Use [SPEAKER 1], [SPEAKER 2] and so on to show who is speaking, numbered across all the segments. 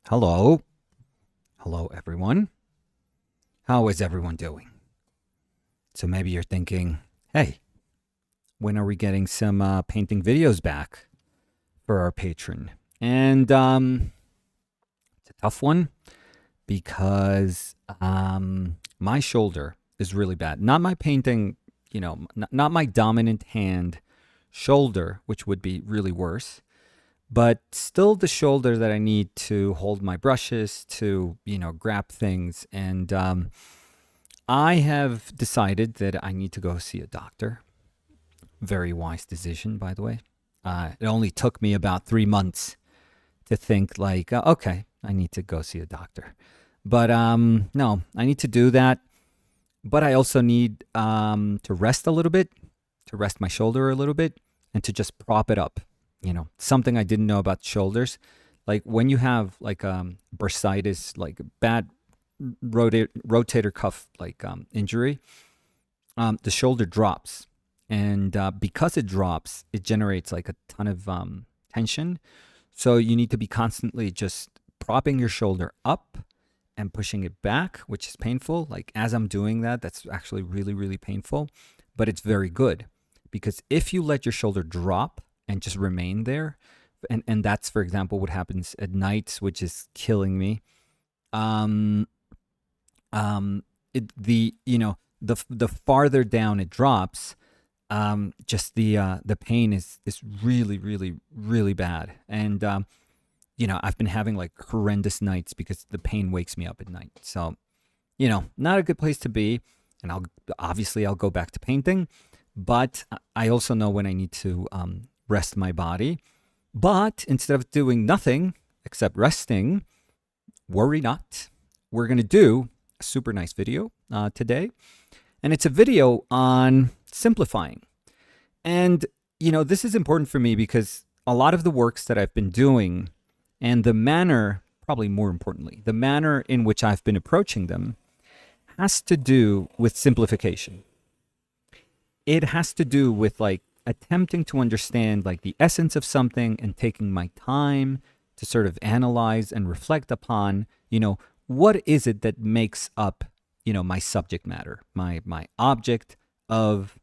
[SPEAKER 1] Hello. Hello, everyone. How is everyone doing? So maybe you're thinking, hey, when are we getting some painting videos back for our patron? And it's a tough one because my shoulder is really bad. Not my painting, not my dominant hand shoulder, which would be really worse, but still the shoulder that I need to hold my brushes, to, grab things. And I have decided that I need to go see a doctor. Very wise decision, by the way. It only took me about 3 months to think, like, okay, I need to go see a doctor. But no, I need to do that. But I also need to rest a little bit, to rest my shoulder a little bit, and to just prop it up. Something I didn't know about shoulders. Like when you have like bursitis, like bad rotator cuff like injury, the shoulder drops, and because it drops, it generates like a ton of tension. So you need to be constantly just propping your shoulder up and pushing it back, which is painful. Like as I'm doing that, that's actually really, really painful, but it's very good because if you let your shoulder drop and just remain there, and that's, for example, what happens at nights, which is killing me. Um, the farther down it drops, just the pain is really, really, really bad. And I've been having like horrendous nights because the pain wakes me up at night. So, not a good place to be. And I'll go back to painting, but I also know when I need to rest my body. But instead of doing nothing except resting, worry not. We're going to do a super nice video today. And it's a video on simplifying. And, this is important for me because a lot of the works that I've been doing and the manner, probably more importantly, the manner in which I've been approaching them has to do with simplification. It has to do with like attempting to understand like the essence of something and taking my time to sort of analyze and reflect upon, what is it that makes up, my subject matter, my object of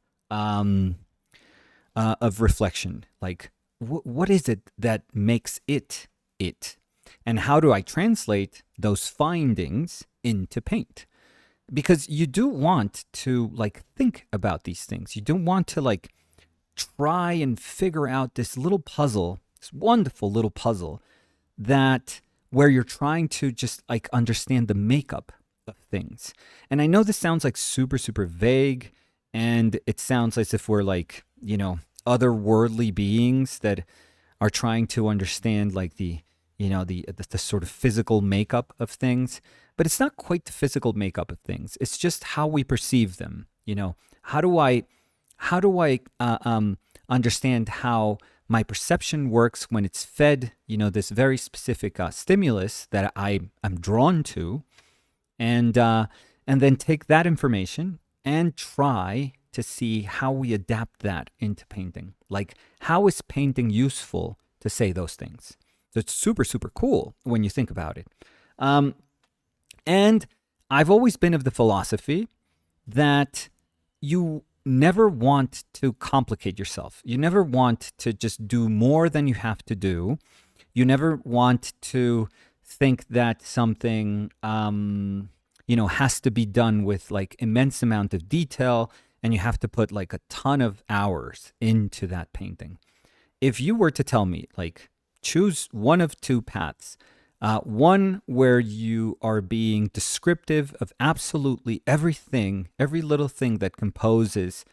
[SPEAKER 1] reflection. Like, what is it that makes it it? And how do I translate those findings into paint? Because you do want to like think about these things. You don't want to like try and figure out this little puzzle, this wonderful little puzzle that where you're trying to just like understand the makeup of things. And I know this sounds like super, super vague, and it sounds as if we're like, otherworldly beings that are trying to understand like the sort of physical makeup of things. But it's not quite the physical makeup of things. It's just how we perceive them. How do I understand how my perception works when it's fed, this very specific stimulus that I'm drawn to, and then take that information and try to see how we adapt that into painting. Like, how is painting useful to say those things? So it's super, super cool when you think about it. And I've always been of the philosophy that you never want to complicate yourself. You never want to just do more than you have to do. You never want to think that something, has to be done with like immense amount of detail, and you have to put like a ton of hours into that painting. If you were to tell me, like, choose one of two paths, one where you are being descriptive of absolutely everything, every little thing that composes,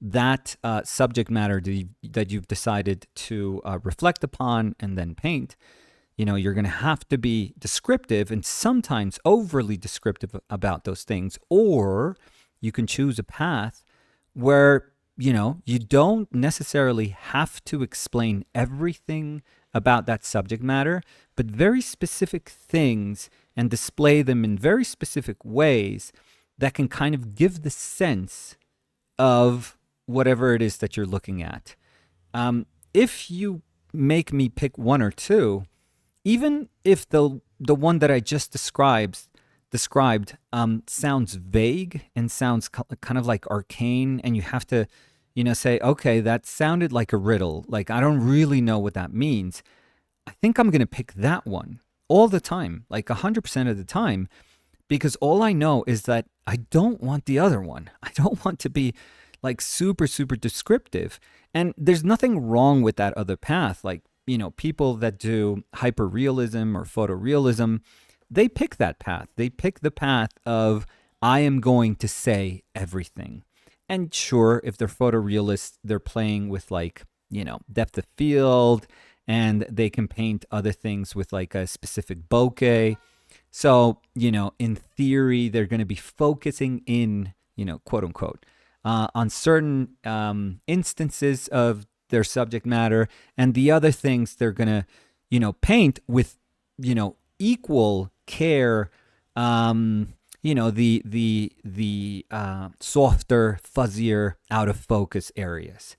[SPEAKER 1] that subject matter that you've decided to reflect upon and then paint. You're going to have to be descriptive and sometimes overly descriptive about those things. Or you can choose a path where, you don't necessarily have to explain everything about that subject matter, but very specific things and display them in very specific ways that can kind of give the sense of whatever it is that you're looking at. If you make me pick one or two, even if the one that I just described sounds vague and sounds kind of like arcane, and you have to, say, okay, that sounded like a riddle. Like, I don't really know what that means. I think I'm going to pick that one all the time, like 100% of the time, because all I know is that I don't want the other one. I don't want to be like super, super descriptive. And there's nothing wrong with that other path. Like, people that do hyperrealism or photorealism, they pick that path. They pick the path of, I am going to say everything. And sure, if they're photorealists, they're playing with like, depth of field, and they can paint other things with like a specific bokeh. So, in theory, they're going to be focusing in, quote unquote, on certain instances of their subject matter, and the other things they're going to, paint with, equal care, the softer, fuzzier, out of focus areas.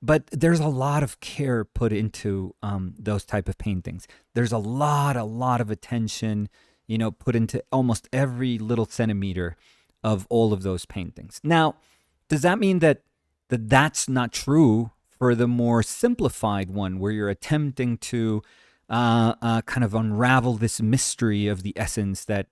[SPEAKER 1] But there's a lot of care put into those type of paintings. There's a lot of attention, put into almost every little centimeter of all of those paintings. Now, does that mean that's not true for the more simplified one, where you're attempting to kind of unravel this mystery of the essence that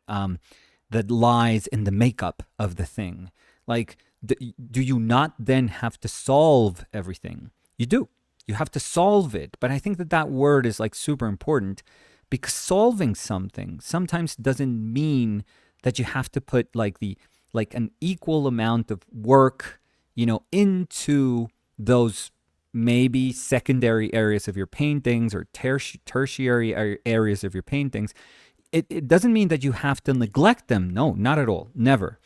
[SPEAKER 1] lies in the makeup of the thing? Like, do you not then have to solve everything? You do. You have to solve it. But I think that word is like super important, because solving something sometimes doesn't mean that you have to put like an equal amount of work, into those maybe secondary areas of your paintings or tertiary areas of your paintings. It doesn't mean that you have to neglect them. No, not at all. Never.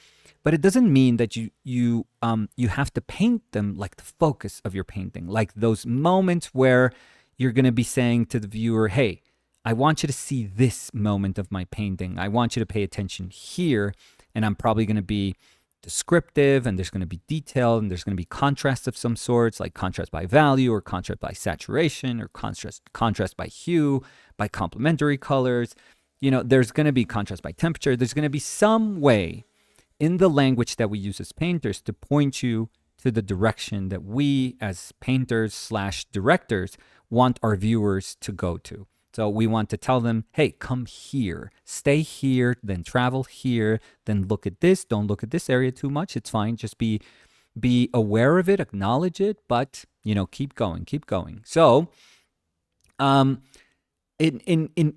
[SPEAKER 1] But it doesn't mean that you have to paint them like the focus of your painting, like those moments where you're going to be saying to the viewer, hey, I want you to see this moment of my painting. I want you to pay attention here, and I'm probably going to be descriptive, and there's going to be detail, and there's going to be contrast of some sorts, like contrast by value or contrast by saturation or contrast by hue, by complementary colors. There's going to be contrast by temperature. There's going to be some way in the language that we use as painters to point you to the direction that we as painters / directors want our viewers to go to. So we want to tell them, hey, come here, stay here, then travel here, then look at this. Don't look at this area too much. It's fine. Just be aware of it, acknowledge it, but, keep going. So in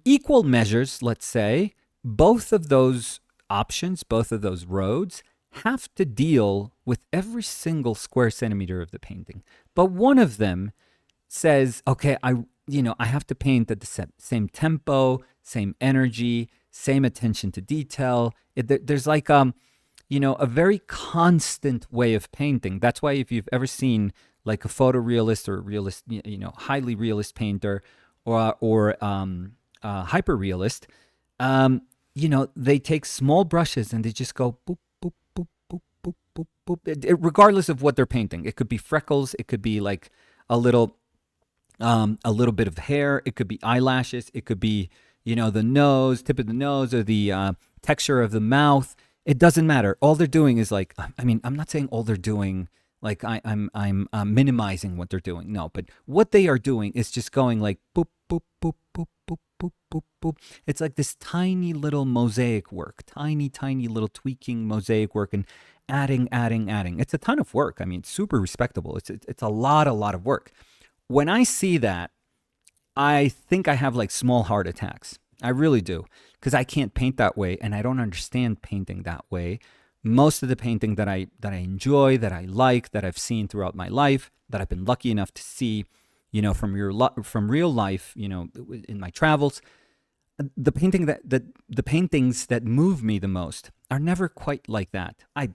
[SPEAKER 1] equal measures, let's say, both of those options, both of those roads have to deal with every single square centimeter of the painting. But one of them says, okay, I have to paint at the same tempo, same energy, same attention to detail. There's like, a very constant way of painting. That's why if you've ever seen like a photorealist or a realist, highly realist painter or hyper-realist, they take small brushes and they just go boop, boop, boop, boop, boop, boop, boop, regardless of what they're painting. It could be freckles. It could be like a little bit of hair. It could be eyelashes. It could be, the nose, tip of the nose, or the texture of the mouth. It doesn't matter. All they're doing is like, I'm not saying all they're doing, like I'm minimizing what they're doing. No, but what they are doing is just going like boop, boop, boop, boop, boop, boop, boop, boop. It's like this tiny little mosaic work, tiny little tweaking mosaic work, and adding. It's a ton of work. It's super respectable. It's a lot of work. When I see that, I think I have like small heart attacks. I really do, because I can't paint that way, and I don't understand painting that way. Most of the painting that I enjoy, that I like, that I've seen throughout my life, that I've been lucky enough to see, from real life, in my travels, the paintings that move me the most are never quite like that. I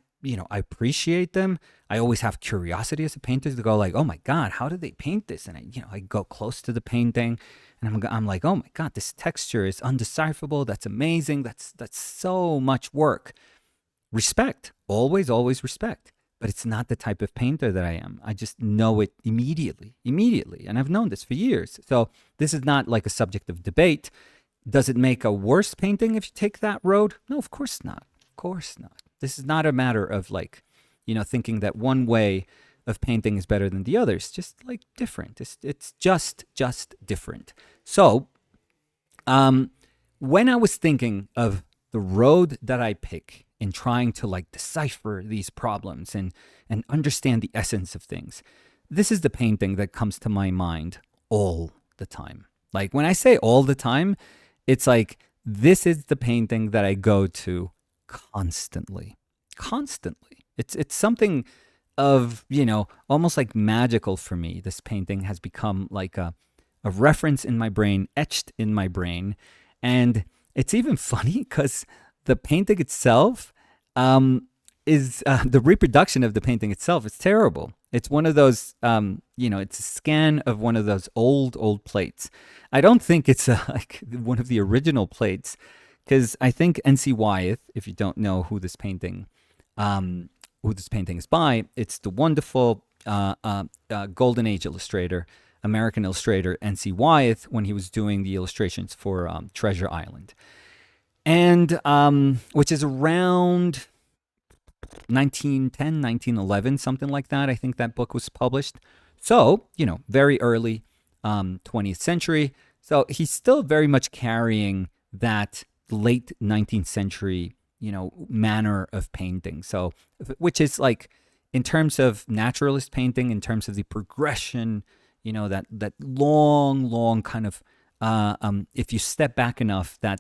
[SPEAKER 1] appreciate them. I always have curiosity as a painter to go like, oh my God, how did they paint this? And I go close to the painting, and I'm like, oh my God, this texture is undecipherable. That's amazing. That's so much work. Respect, always respect. but it's not the type of painter that I am. I just know it immediately. And I've known this for years. So this is not like a subject of debate. Does it make a worse painting if you take that road? No, of course not. Of course not. This is not a matter of like, thinking that one way of painting is better than the other. It's just like different. It's just different. So, when I was thinking of the road that I pick in trying to like decipher these problems and understand the essence of things, this is the painting that comes to my mind all the time. Like when I say all the time, it's like this is the painting that I go to constantly. It's something of, almost like magical for me. This painting has become like a reference in my brain, etched in my brain. And it's even funny because the painting itself is the reproduction of the painting itself is terrible. It's one of those, it's a scan of one of those old plates. I don't think it's like one of the original plates, because I think N.C. Wyeth, if you don't know who this painting is by, it's the wonderful Golden Age illustrator, American illustrator N.C. Wyeth, when he was doing the illustrations for Treasure Island, and which is around 1910, 1911, something like that. I think that book was published. So, very early 20th century. So he's still very much carrying that late 19th century, manner of painting. So, which is like, in terms of naturalist painting, in terms of the progression, that long kind of, if you step back enough, that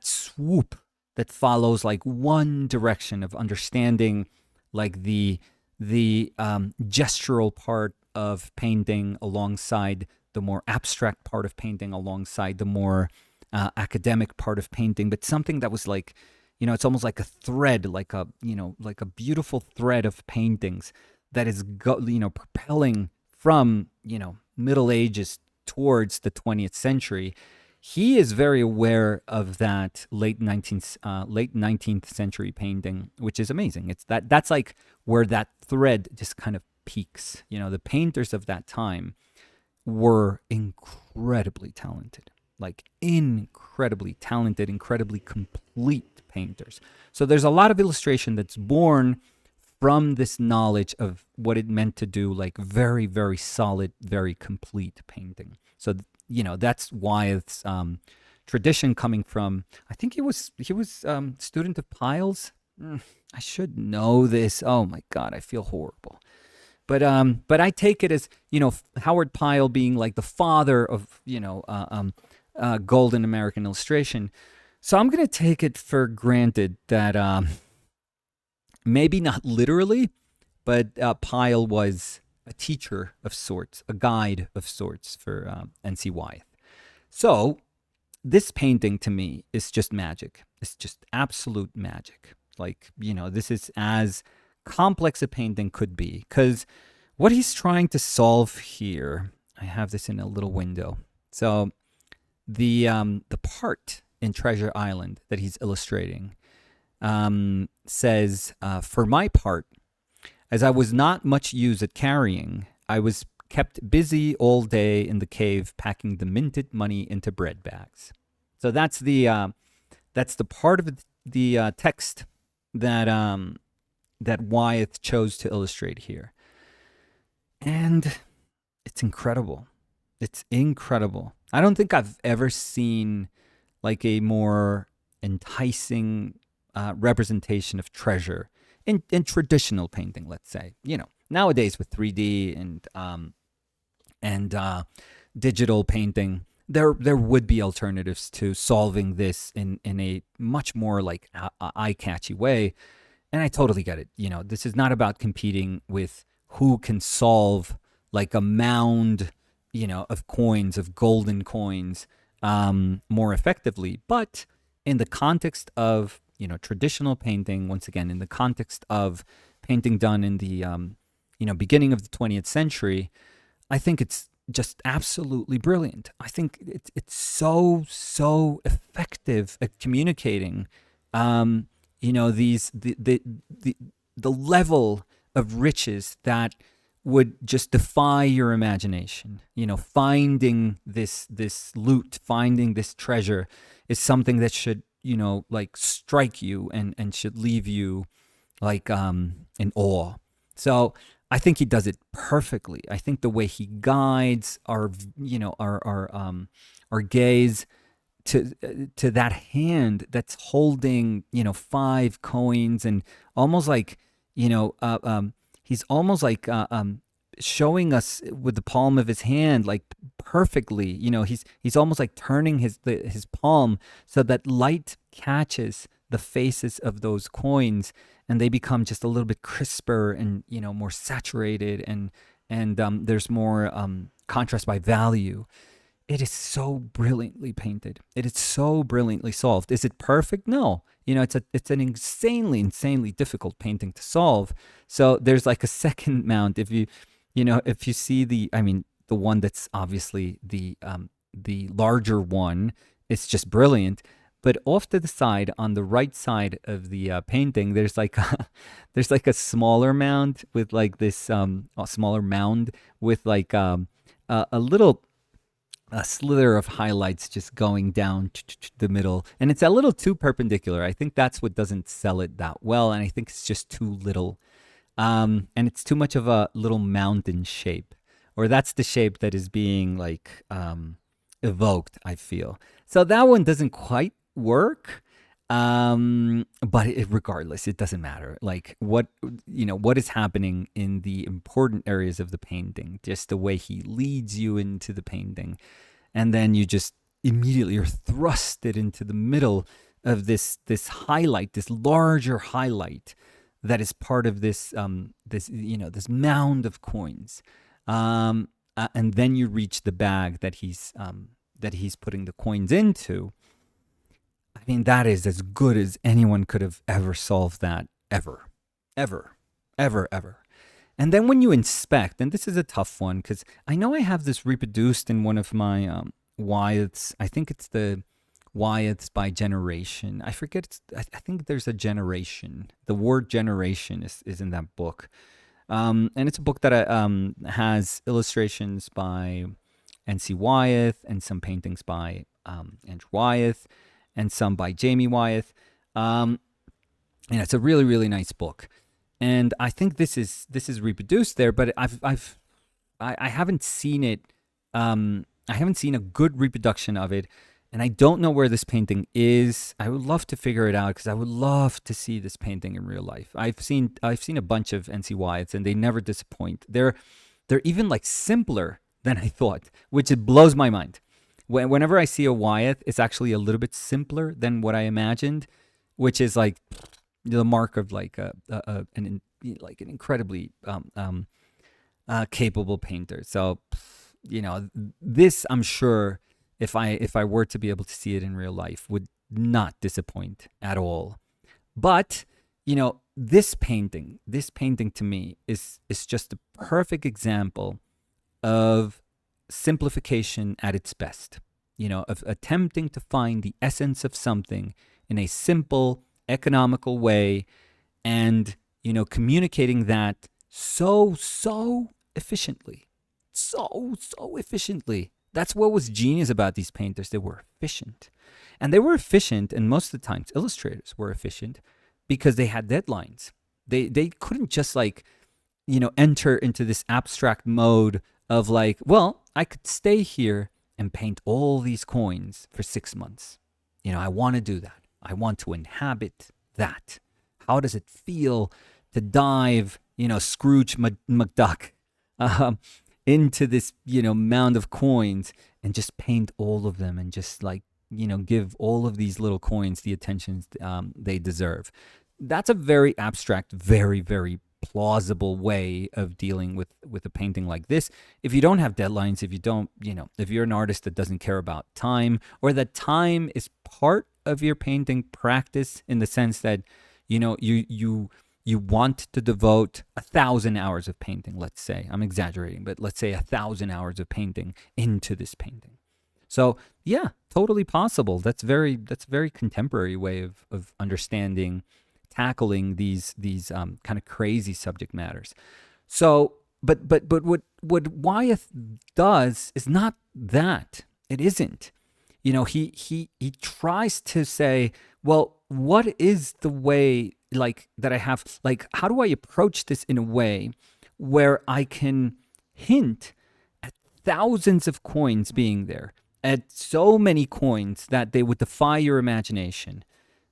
[SPEAKER 1] swoop that follows like one direction of understanding, like the gestural part of painting alongside the more abstract part of painting, alongside the more academic part of painting, but something that was like, it's almost like a thread, like a beautiful thread of paintings that is propelling from Middle Ages towards the 20th century. He is very aware of that late 19th century painting, which is amazing. It's that's like where that thread just kind of peaks. The painters of that time were incredibly talented, incredibly complete painters. So there's a lot of illustration that's born from this knowledge of what it meant to do like very, very solid, very complete painting. So that's Wyeth's tradition, coming from, I think he was student of Pile's. I should know this. Oh my God, I feel horrible. But I take it as, Howard Pyle being like the father of, golden American illustration. So I'm going to take it for granted that maybe not literally, but Pyle was a teacher of sorts, a guide of sorts for N.C. Wyeth. So this painting to me is just magic. It's just absolute magic. Like, this is as complex a painting could be, because what he's trying to solve here, I have this in a little window. So the part in Treasure Island that he's illustrating says, for my part, as I was not much use at carrying, I was kept busy all day in the cave packing the minted money into bread bags. So that's the part of the text that Wyeth chose to illustrate here. And it's incredible. It's incredible. I don't think I've ever seen like a more enticing representation of treasure in traditional painting, let's say. Nowadays with 3D and digital painting, there would be alternatives to solving this in a much more like eye-catchy way. And I totally get it. This is not about competing with who can solve like a mound, of coins, of golden coins, more effectively. But in the context of, traditional painting, once again, in the context of painting done in the, beginning of the 20th century, I think it's just absolutely brilliant. I think it's so effective at communicating, the level of riches that would just defy your imagination. Finding this loot, finding this treasure is something that should, like strike you and should leave you like in awe. So I think he does it perfectly. I think the way he guides our gaze to that hand that's holding 5 coins, and almost like he's almost like showing us with the palm of his hand, like perfectly. He's almost like turning his palm so that light catches the faces of those coins, and they become just a little bit crisper and more saturated, and there's more contrast by value. It is so brilliantly painted. It is so brilliantly solved. Is it perfect? No. It's an insanely difficult painting to solve. So there's like a second mount. If you see the one that's obviously the larger one, it's just brilliant. But off to the side, on the right side of the painting, there's like a smaller mound with like this smaller mound with like a little slither of highlights just going down the middle, and it's a little too perpendicular. I think that's what doesn't sell it that well, and I think it's just too little, and it's too much of a little mountain shape, or that's the shape that is being like evoked, I feel. So that one doesn't quite work, but regardless, it doesn't matter. Like what is happening in the important areas of the painting, just the way he leads you into the painting, and then you just immediately are thrusted into the middle of this highlight, this larger highlight that is part of this mound of coins, and then you reach the bag that he's putting the coins into. I mean, that is as good as anyone could have ever solved that, ever. And then when you inspect, and this is a tough one, because I know I have this reproduced in one of my Wyeths. I think it's the Wyeths by generation. I forget. I think there's a generation. The word generation is in that book. And it's a book that has illustrations by N.C. Wyeth and some paintings by Andrew Wyeth and some by Jamie Wyeth. And it's a really, really nice book. And I think this is reproduced there, but I haven't seen it. I haven't seen a good reproduction of it, and I don't know where this painting is. I would love to figure it out, because I would love to see this painting in real life. I've seen a bunch of NC Wyeths, and they never disappoint. They're even like simpler than I thought, which it blows my mind. Whenever I see a Wyeth, it's actually a little bit simpler than what I imagined, which is like the mark of like an incredibly capable painter. So, this, I'm sure, if I were to be able to see it in real life, would not disappoint at all. But this painting to me is just a perfect example of simplification at its best. Of attempting to find the essence of something in a simple, economical way, and communicating that so efficiently. So efficiently. That's what was genius about these painters. They were efficient. And most of the times illustrators were efficient because they had deadlines. They couldn't just enter into this abstract mode of like, well, I could stay here and paint all these coins for 6 months. I want to do that. I want to inhabit that. How does it feel to dive, Scrooge McDuck, into this, mound of coins and just paint all of them and just give all of these little coins the attention they deserve. That's a very abstract, very, very plausible way of dealing with a painting like this. If you don't have deadlines, if you're an artist that doesn't care about time, or that time is part of your painting practice in the sense that, you want to devote 1,000 hours of painting, let's say. I'm exaggerating, but let's say 1,000 hours of painting into this painting. So yeah, totally possible. That's very contemporary way of understanding tackling these kind of crazy subject matters. So, but what Wyeth does is not that. It isn't. He tries to say, well, what is the way like that I have, like, how do I approach this in a way where I can hint at thousands of coins being there, at so many coins that they would defy your imagination,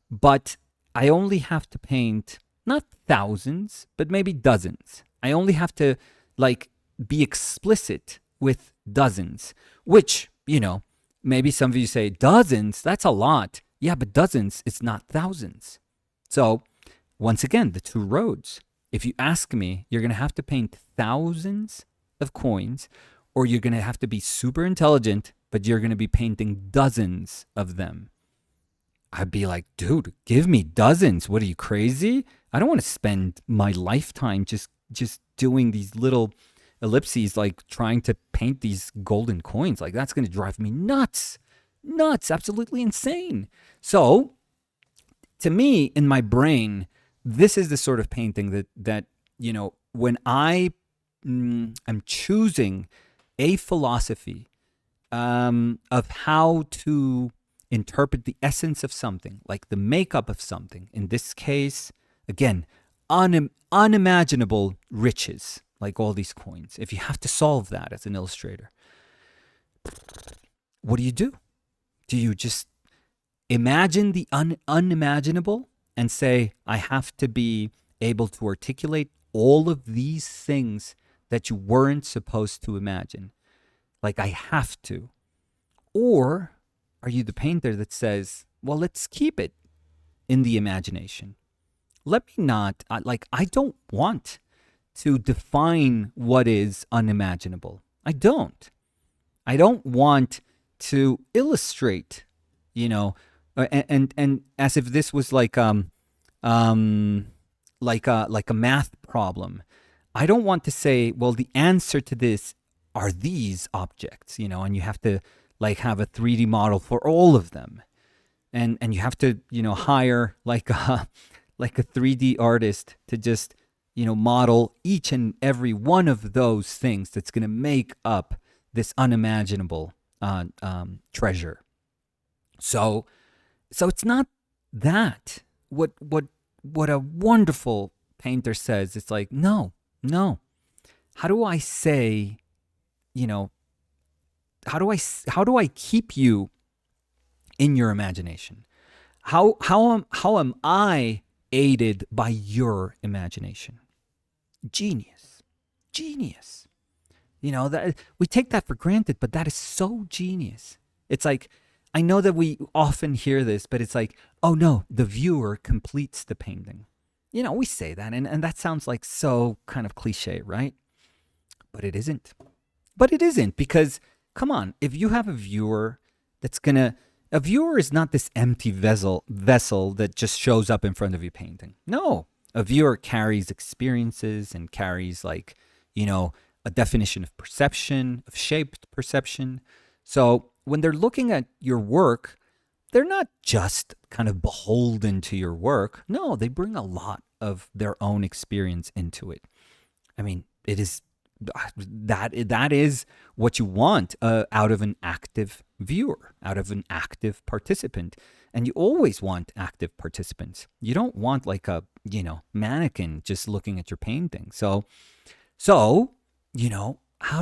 [SPEAKER 1] but I only have to paint not thousands, but maybe dozens. I only have to like be explicit with dozens, which, maybe some of you say dozens, that's a lot. Yeah, but dozens is not thousands. So once again, the two roads. If you ask me, you're going to have to paint thousands of coins, or you're going to have to be super intelligent, but you're going to be painting dozens of them. I'd be like, dude, give me dozens. What, are you crazy? I don't want to spend my lifetime just doing these little ellipses, like trying to paint these golden coins. Like, that's going to drive me nuts. Nuts, absolutely insane. So, to me, in my brain, this is the sort of painting that when I am choosing a philosophy of how to interpret the essence of something, like the makeup of something. In this case, again, unimaginable riches, like all these coins. If you have to solve that as an illustrator, what do? Do you just imagine the unimaginable and say, I have to be able to articulate all of these things that you weren't supposed to imagine? Like, I have to. Or are you the painter that says, well, let's keep it in the imagination? Let me not, I don't want to define what is unimaginable. I don't want to illustrate, and as if this was like a math problem. I don't want to say, well, the answer to this are these objects, and you have to like have a 3D model for all of them, and you have to hire like a 3D artist to just model each and every one of those things that's going to make up this unimaginable treasure. So it's not that. What a wonderful painter says, it's like, no. How do I say, how do I keep you in your imagination? How am I aided by your imagination? Genius. That we take that for granted, but that is so genius. It's like, I know that we often hear this, but it's like, oh no, the viewer completes the painting. We say that, and that sounds like so kind of cliche, right? But it isn't. Because, come on, if you have a viewer a viewer is not this empty vessel that just shows up in front of you painting. No, a viewer carries experiences and carries like, a definition of perception, of shaped perception. So when they're looking at your work, they're not just kind of beholden to your work. No, they bring a lot of their own experience into it. I mean, it is that is what you want out of an active viewer, out of an active participant. And you always want active participants. You don't want like a, mannequin just looking at your painting. So, how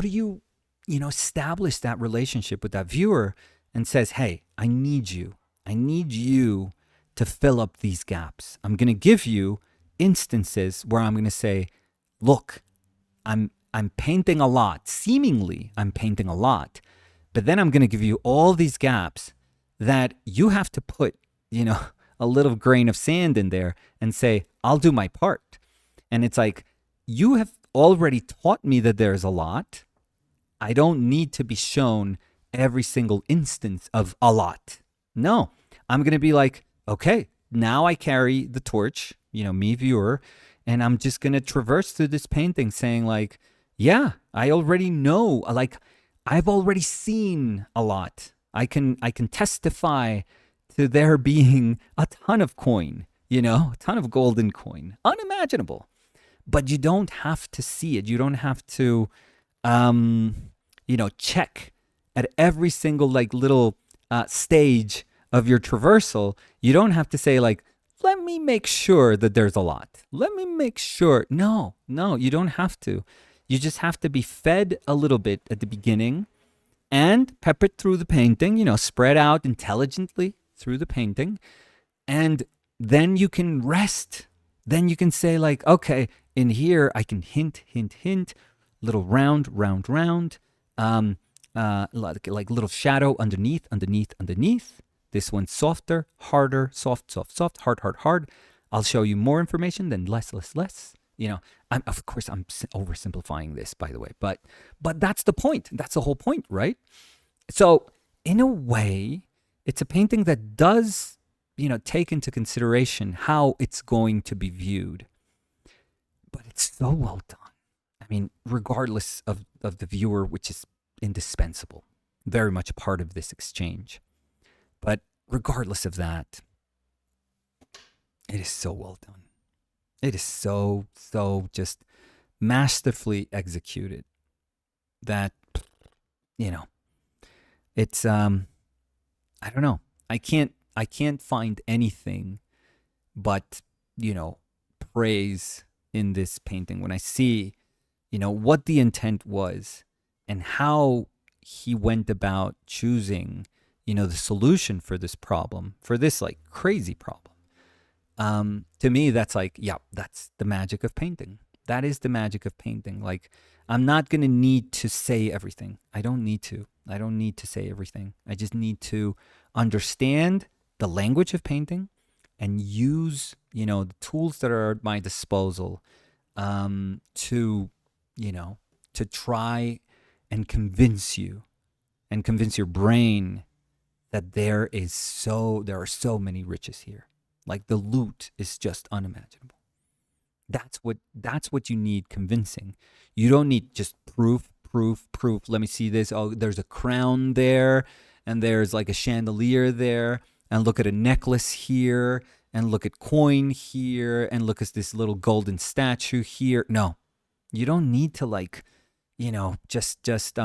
[SPEAKER 1] do you, establish that relationship with that viewer and says, hey, I need you to fill up these gaps. I'm going to give you instances where I'm going to say, look, I'm painting a lot. Seemingly, I'm painting a lot. But then I'm going to give you all these gaps that you have to put, a little grain of sand in there and say, I'll do my part. And it's like, you have already taught me that there's a lot. I don't need to be shown every single instance of a lot. No, I'm going to be like, okay, now I carry the torch, me viewer, and I'm just going to traverse through this painting saying like, yeah, I already know, like I've already seen a lot. I can testify to there being a ton of coin a ton of golden coin, unimaginable. But you don't have to see it. You don't have to, check at every single like little stage of your traversal. You don't have to say like, let me make sure that there's a lot. Let me make sure. No, you don't have to. You just have to be fed a little bit at the beginning and pepper it through the painting, spread out intelligently through the painting. And then you can rest. Then you can say like, okay, in here I can hint, little round, like little shadow underneath. This one's softer, harder, soft, hard. I'll show you more information, then less. I'm oversimplifying this, by the way, but that's the point. That's the whole point, right? So in a way, it's a painting that does, take into consideration how it's going to be viewed. But it's so well done. I mean, regardless of the viewer, which is indispensable, very much a part of this exchange. But regardless of that, it is so well done. It is so just masterfully executed that, it's, I don't know. I can't find anything but, praise in this painting when I see, what the intent was and how he went about choosing, the solution for this problem, for this like crazy problem. To me, that's like, yeah, that's the magic of painting. That is the magic of painting. Like, I'm not going to need to say everything. I don't need to say everything. I just need to understand the language of painting and use, the tools that are at my disposal, to try and convince you and convince your brain that there are so many riches here. Like the loot is just unimaginable. That's what you need convincing. You don't need just proof. Let me see this. Oh, there's a crown there, and there's like a chandelier there, and look at a necklace here, and look at coin here, and look at this little golden statue here. No, you don't need to like, just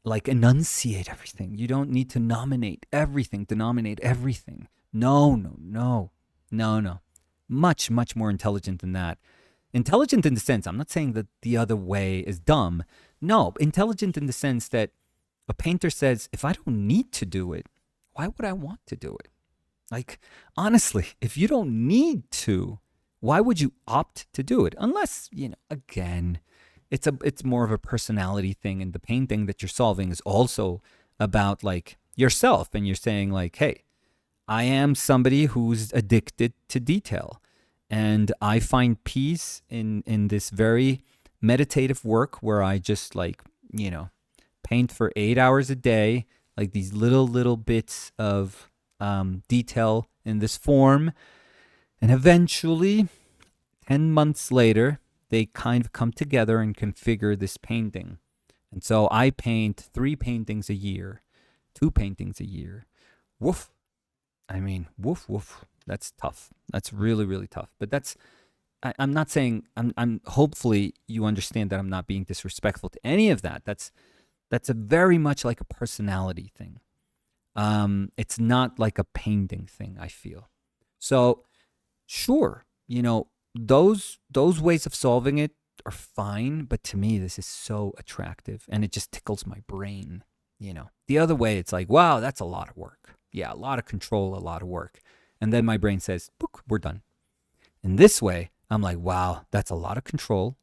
[SPEAKER 1] like enunciate everything. You don't need to denominate everything. No. Much more intelligent than that. Intelligent in the sense, I'm not saying that the other way is dumb. No, intelligent in the sense that a painter says, if I don't need to do it, why would I want to do it? Like, honestly, if you don't need to, why would you opt to do it? Unless, again, it's more of a personality thing, and the painting that you're solving is also about like yourself, and you're saying like, hey, I am somebody who's addicted to detail, and I find peace in this very meditative work where I just like, paint for 8 hours a day, like these little bits of detail in this form. And eventually, 10 months later, they kind of come together and configure this painting. And so I paint 3 paintings a year, 2 paintings a year. Woof. I mean, woof. That's tough. That's really, really tough. But I'm not saying, I'm hopefully you understand that I'm not being disrespectful to any of that. That's a very much like a personality thing. It's not like a painting thing, I feel. So sure, those ways of solving it are fine, but to me, this is so attractive and it just tickles my brain. The other way, it's like, wow, that's a lot of work. Yeah, a lot of control, a lot of work. And then my brain says, book, we're done. In this way, I'm like, wow, that's a lot of control.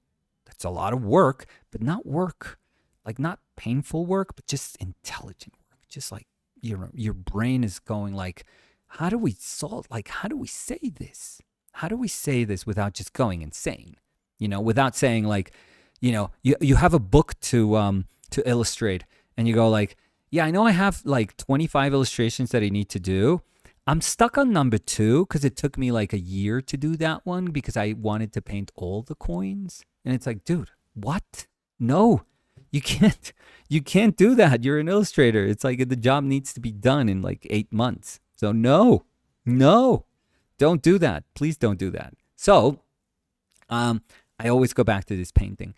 [SPEAKER 1] That's a lot of work, but not work, like not painful work, but just intelligent work. Just like your brain is going like, how do we solve, like, how do we say this? How do we say this without just going insane? Without saying like, you have a book to illustrate and you go like, yeah, I know I have like 25 illustrations that I need to do. I'm stuck on number 2 because it took me like a year to do that one because I wanted to paint all the coins. And it's like, dude, what? No, you can't do that. You're an illustrator. It's like the job needs to be done in like 8 months. So no, Don't do that. Please don't do that. So, I always go back to this painting.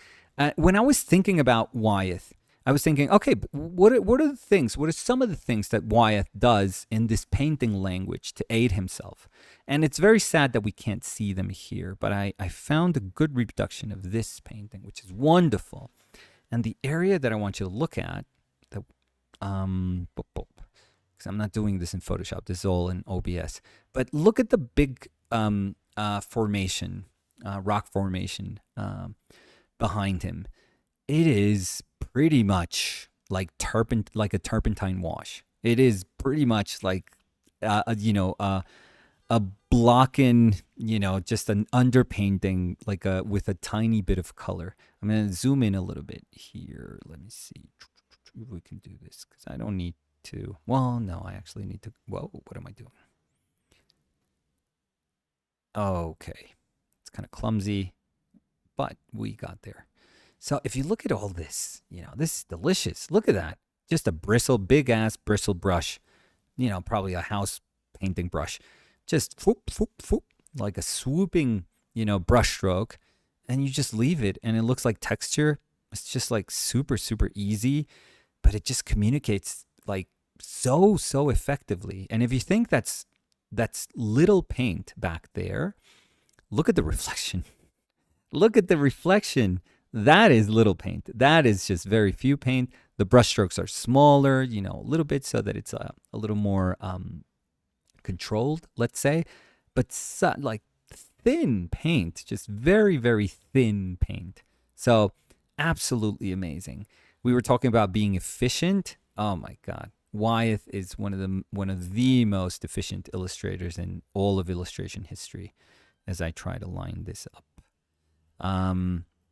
[SPEAKER 1] When I was thinking about Wyeth, I was thinking, okay, what are the things? What are some of the things that Wyeth does in this painting language to aid himself? And it's very sad that we can't see them here, but I found a good reproduction of this painting, which is wonderful. And the area that I want you to look at, because I'm not doing this in Photoshop, this is all in OBS. But look at the big formation, rock formation behind him. It is pretty much like a turpentine wash. It is pretty much like a blocking, just an underpainting, like with a tiny bit of color. I'm gonna zoom in a little bit here. Let me see if we can do this, because I don't need to. Well, no, I actually need to. Whoa, what am I doing? Okay, it's kind of clumsy, but we got there. So if you look at all this, this is delicious. Look at that. Just a big ass bristle brush, probably a house painting brush. Just whoop, whoop, whoop, like a swooping, brush stroke. And you just leave it and it looks like texture. It's just like super, super easy, but it just communicates like so effectively. And if you think that's little paint back there, look at the reflection. Look at the reflection. That is little paint. That is just very few paint. The brush strokes are smaller, a little bit, so that it's a little more controlled, let's say. But like thin paint, just very, very thin paint. So absolutely amazing. We were talking about being efficient. Oh my God. Wyeth is one of the most efficient illustrators in all of illustration history, as I try to line this up.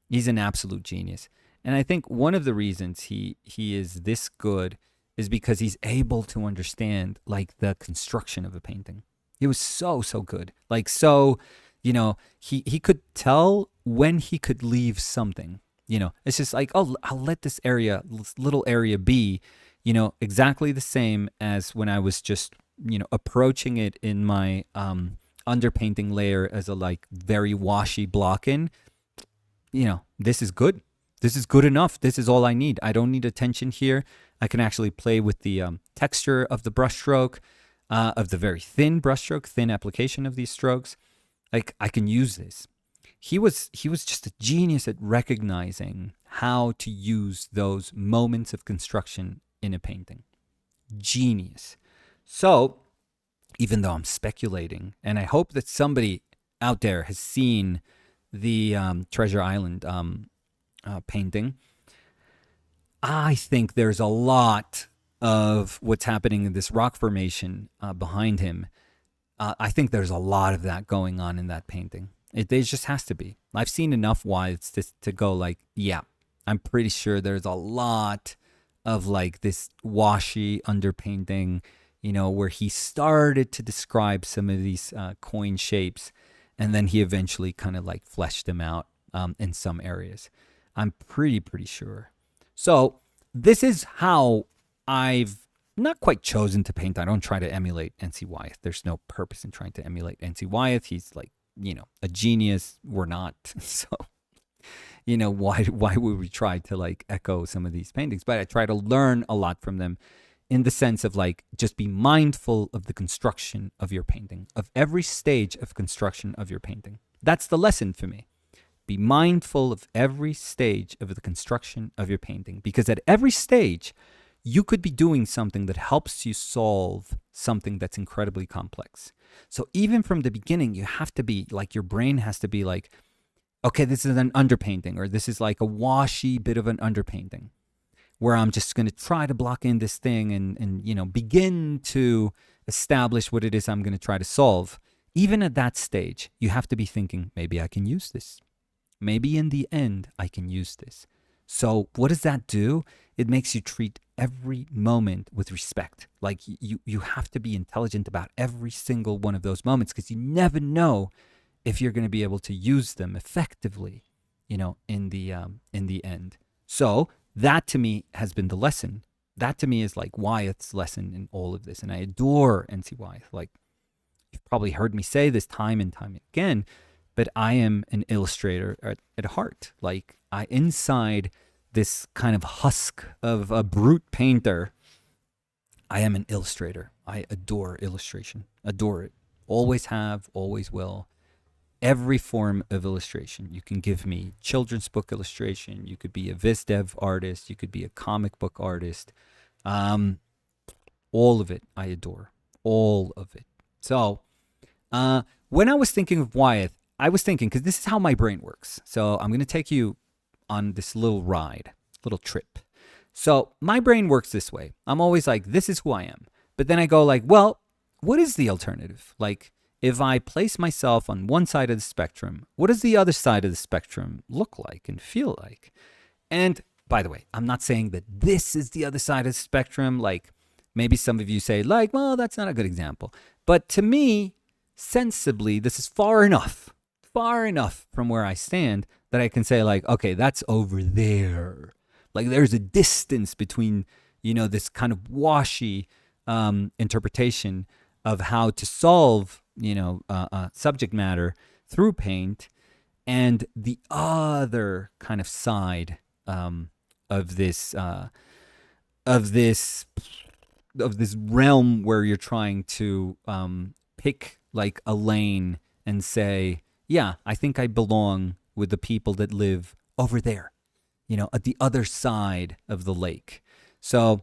[SPEAKER 1] He's an absolute genius. And I think one of the reasons he is this good is because he's able to understand like the construction of a painting. He was so good. Like, so, he could tell when he could leave something. It's just like, oh, I'll let this little area be, exactly the same as when I was just, approaching it in my underpainting layer as a like very washy block in. This is good. This is good enough. This is all I need. I don't need attention here. I can actually play with the texture of the brush stroke, of the very thin brush stroke, thin application of these strokes. Like, I can use this. He was just a genius at recognizing how to use those moments of construction in a painting. Genius. So, even though I'm speculating, and I hope that somebody out there has seen the Treasure Island painting, I think there's a lot of what's happening in this rock formation behind him. I think there's a lot of that going on in that painting. There just has to be. I've seen enough Wyeths to go like, yeah, I'm pretty sure there's a lot of like this washy underpainting, where he started to describe some of these coin shapes, and then he eventually kind of like fleshed them out in some areas. I'm pretty sure. So this is how I've not quite chosen to paint. I don't try to emulate N.C. Wyeth. There's no purpose in trying to emulate N.C. Wyeth. He's like, a genius. We're not. So, why would we try to like echo some of these paintings? But I try to learn a lot from them, in the sense of like, just be mindful of the construction of your painting, of every stage of construction of your painting. That's the lesson for me. Be mindful of every stage of the construction of your painting, because at every stage, you could be doing something that helps you solve something that's incredibly complex. So even from the beginning, you have to be like, your brain has to be like, okay, this is an underpainting, or this is like a washy bit of an underpainting, where I'm just going to try to block in this thing and begin to establish what it is I'm going to try to solve. Even at that stage, you have to be thinking, maybe I can use this. Maybe in the end, I can use this. So what does that do? It makes you treat every moment with respect. Like, you have to be intelligent about every single one of those moments, because you never know if you're going to be able to use them effectively, in the end. So that to me has been the lesson. That to me is like Wyeth's lesson in all of this. And I adore N.C. Wyeth. Like, if probably heard me say this time and time again, but I am an illustrator at heart. Like, inside this kind of husk of a brute painter, I am an illustrator. I adore illustration. Adore it. Always have, always will. Every form of illustration. You can give me children's book illustration. You could be a Viz Dev artist. You could be a comic book artist. All of it I adore. All of it. So when I was thinking of Wyeth, I was thinking, because this is how my brain works. So I'm going to take you on this little ride, little trip. So my brain works this way. I'm always like, this is who I am. But then I go like, well, what is the alternative? Like, if I place myself on one side of the spectrum, what does the other side of the spectrum look like and feel like? And by the way, I'm not saying that this is the other side of the spectrum. Like, maybe some of you say, like, well, that's not a good example. But to me, sensibly, this is far enough from where I stand that I can say, like, okay, that's over there. Like, there's a distance between, this kind of washy interpretation of how to solve, subject matter through paint, and the other kind of side of this realm where you're trying to pick like a lane and say, yeah, I think I belong with the people that live over there, at the other side of the lake. So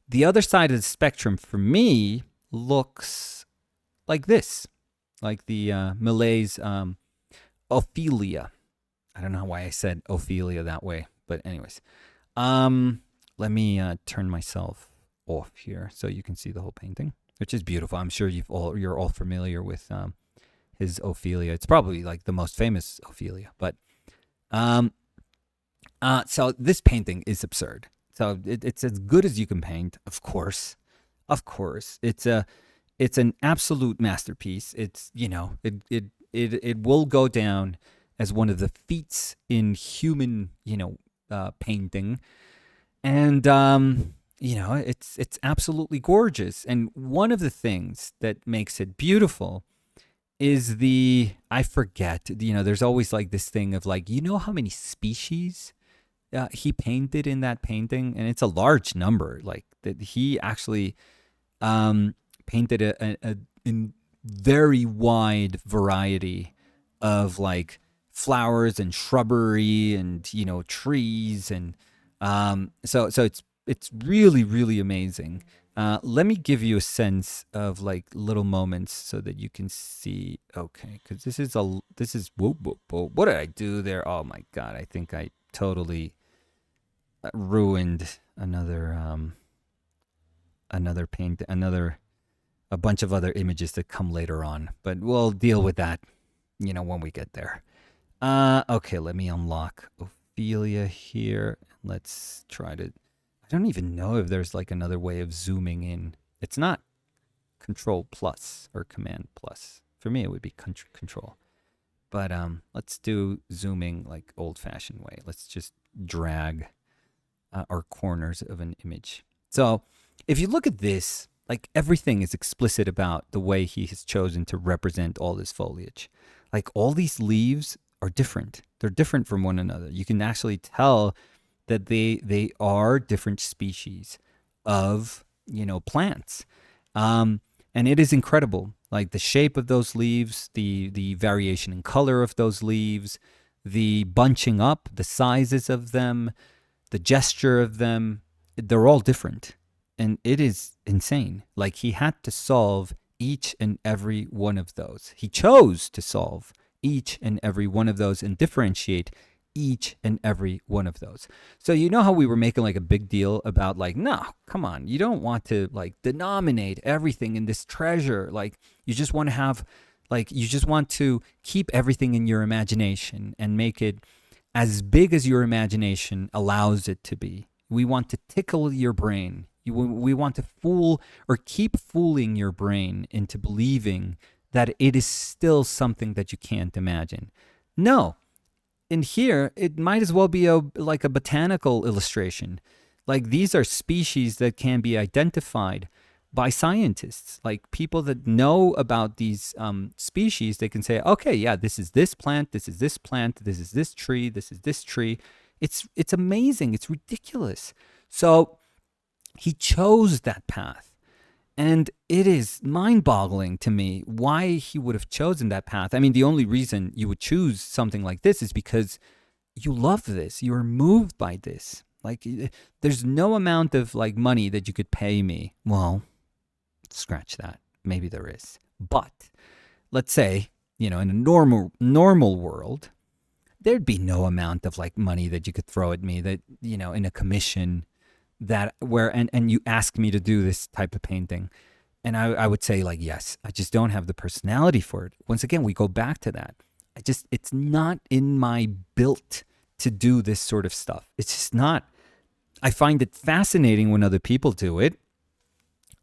[SPEAKER 1] the other side of the spectrum for me looks like this, like the Millet's Ophelia. I don't know why I said Ophelia that way, but anyways, let me turn myself off here so you can see the whole painting, which is beautiful. I'm sure you're all familiar with his Ophelia. It's probably like the most famous Ophelia, but so this painting is absurd. So it's as good as you can paint, of course. It's an absolute masterpiece. It's, it will go down as one of the feats in human, painting. And it's absolutely gorgeous. And one of the things that makes it beautiful is I forget, there's always like this thing of like, how many species he painted in that painting? And it's a large number. Like, that he actually painted a very wide variety of like flowers and shrubbery and, trees. And so it's really, really amazing. Let me give you a sense of like little moments so that you can see. Okay, because this is whoa, what did I do there? Oh my God, I think I totally ruined another paint, a bunch of other images that come later on. But we'll deal with that, when we get there. Okay, let me unlock Ophelia here. Let's try to. I don't even know if there's like another way of zooming in. It's not Control plus or Command plus. For me, it would be Control. But let's do zooming like old-fashioned way. Let's just drag our corners of an image. So if you look at this, like everything is explicit about the way he has chosen to represent all this foliage. Like all these leaves are different. They're different from one another. You can actually tell that they are different species of, plants. And it is incredible. Like the shape of those leaves, the variation in color of those leaves, the bunching up, the sizes of them, the gesture of them, they're all different. And it is insane. Like he had to solve each and every one of those. He chose to solve each and every one of those and differentiate each and every one of those. So you know how we were making like a big deal about like, no, come on, you don't want to like denominate everything in this treasure. Like you just want to have, like you just want to keep everything in your imagination and make it as big as your imagination allows it to be. We want to tickle your brain. We want to fool or keep fooling your brain into believing that it is still something that you can't imagine. No. In here, it might as well be like a botanical illustration. Like these are species that can be identified by scientists, like people that know about these species. They can say, okay, yeah, this is this plant, this is this plant, this is this tree, this is this tree. It's amazing. It's ridiculous. So he chose that path. And it is mind boggling to me why he would have chosen that path. I mean, the only reason you would choose something like this is because you love this. You're moved by this. Like, there's no amount of like money that you could pay me. Well, scratch that. Maybe there is. But let's say, in a normal world, there'd be no amount of like money that you could throw at me that, in a commission that where and you ask me to do this type of painting. And I would say like, yes, I just don't have the personality for it. Once again, we go back to that. It's not in my built to do this sort of stuff. It's just not. I find it fascinating when other people do it.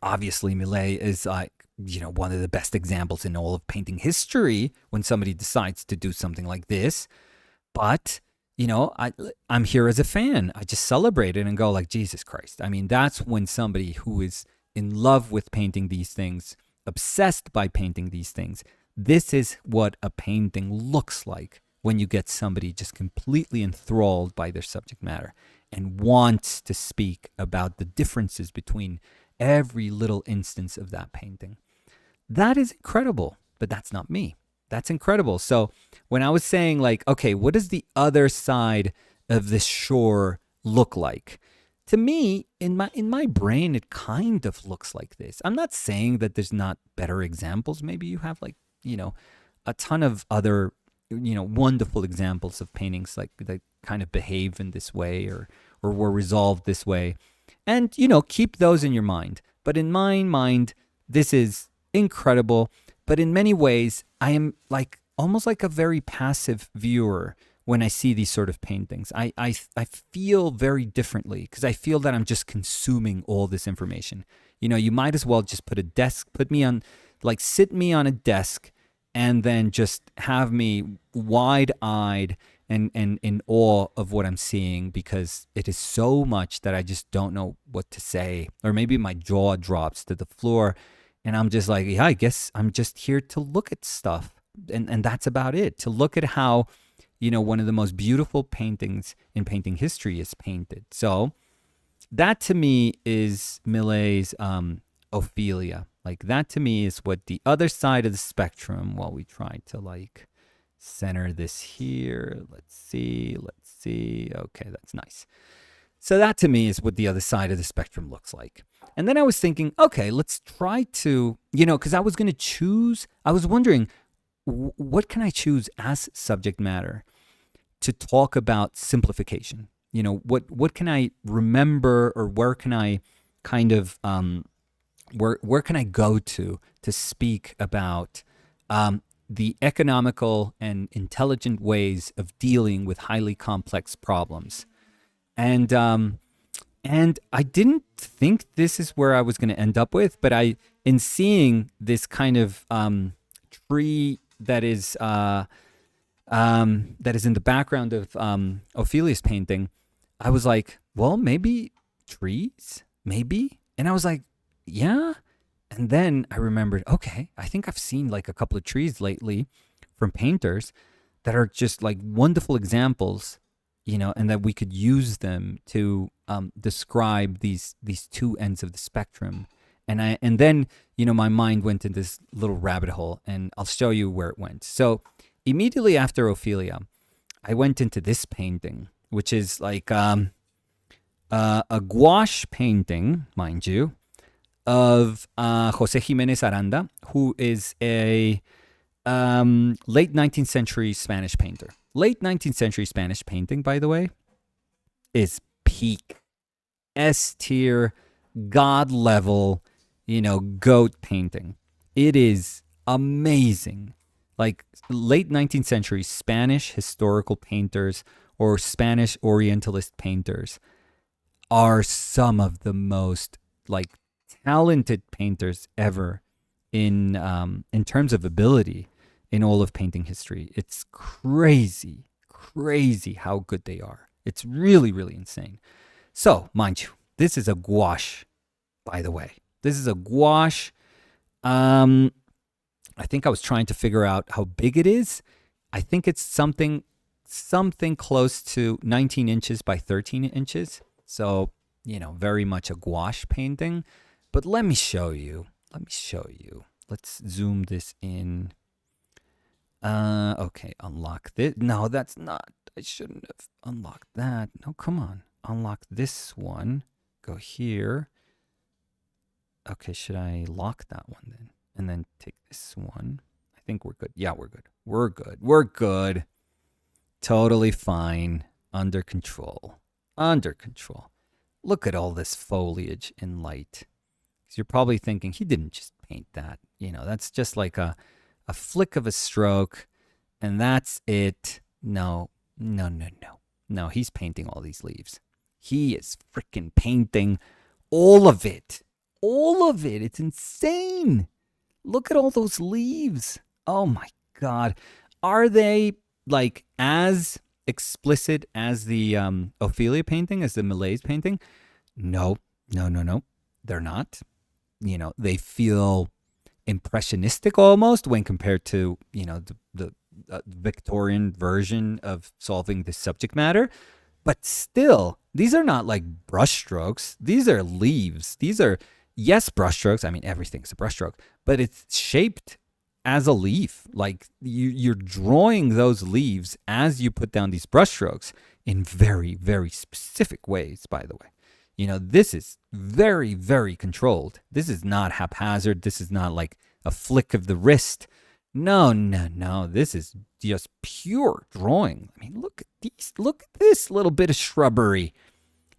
[SPEAKER 1] Obviously, Millet is like, one of the best examples in all of painting history when somebody decides to do something like this. But I'm here as a fan. I just celebrate it and go like, Jesus Christ. I mean, that's when somebody who is in love with painting these things, obsessed by painting these things, this is what a painting looks like when you get somebody just completely enthralled by their subject matter and wants to speak about the differences between every little instance of that painting. That is incredible, but that's not me. That's incredible. So when I was saying like, okay, what does the other side of this shore look like? To me, in my brain, it kind of looks like this. I'm not saying that there's not better examples. Maybe you have like, a ton of other, wonderful examples of paintings like that kind of behave in this way or were resolved this way. And, keep those in your mind. But in my mind, this is incredible. But in many ways, I am like almost like a very passive viewer when I see these sort of paintings. I feel very differently because I feel that I'm just consuming all this information. You might as well just sit me on a desk and then just have me wide-eyed and in awe of what I'm seeing because it is so much that I just don't know what to say. Or maybe my jaw drops to the floor. And I'm just like, yeah, I guess I'm just here to look at stuff. And that's about it. To look at how, one of the most beautiful paintings in painting history is painted. So that to me is Millet's Ophelia. Like that to me is what the other side of the spectrum, while we try to like center this here. Let's see. Okay, that's nice. So that to me is what the other side of the spectrum looks like. And then I was thinking, okay, let's try to, because I was going to choose, I was wondering, what can I choose as subject matter to talk about simplification? What can I remember or where can I kind of, where can I go to speak about the economical and intelligent ways of dealing with highly complex problems? And I didn't think this is where I was going to end up with, but in seeing this kind of tree that is in the background of Ophelia's painting, I was like, well, maybe trees, maybe. And I was like, yeah. And then I remembered, okay, I think I've seen like a couple of trees lately from painters that are just like wonderful examples, and that we could use them to describe these two ends of the spectrum. And then, my mind went into this little rabbit hole, and I'll show you where it went. So immediately after Ophelia, I went into this painting, which is like a gouache painting, mind you, of Jose Jimenez Aranda, who is a late 19th century Spanish painter. Late 19th century Spanish painting, by the way, is peak, S tier, God level, goat painting. It is amazing. Like late 19th century Spanish historical painters or Spanish Orientalist painters are some of the most like talented painters ever in terms of ability in all of painting history. It's crazy how good they are. It's really, really insane. So, mind you, this is a gouache, by the way. This is a gouache. I think I was trying to figure out how big it is. I think it's something close to 19 inches by 13 inches. So, very much a gouache painting. But let me show you. Let's zoom this in. Okay, unlock this. No, that's not. I shouldn't have unlocked that. No, come on. Unlock this one. Go here. Okay, should I lock that one then? And then take this one. I think we're good. Yeah, we're good. We're good. Totally fine. Under control. Look at all this foliage and light. Because you're probably thinking, he didn't just paint that. That's just like a flick of a stroke, and that's it. No, he's painting all these leaves. He is freaking painting all of it. It's insane. Look at all those leaves. Oh my God. Are they like as explicit as the Ophelia painting, as the Millais painting? No. They're not. They feel impressionistic almost when compared to, the Victorian version of solving the subject matter. But still, these are not like brushstrokes. These are leaves. These are, yes, brushstrokes. I mean, everything's a brushstroke, but it's shaped as a leaf. Like you're drawing those leaves as you put down these brushstrokes in very, very specific ways, by the way. This is very, very controlled. This is not haphazard. This is not like a flick of the wrist. No. This is just pure drawing. I mean, look at these. Look at this little bit of shrubbery.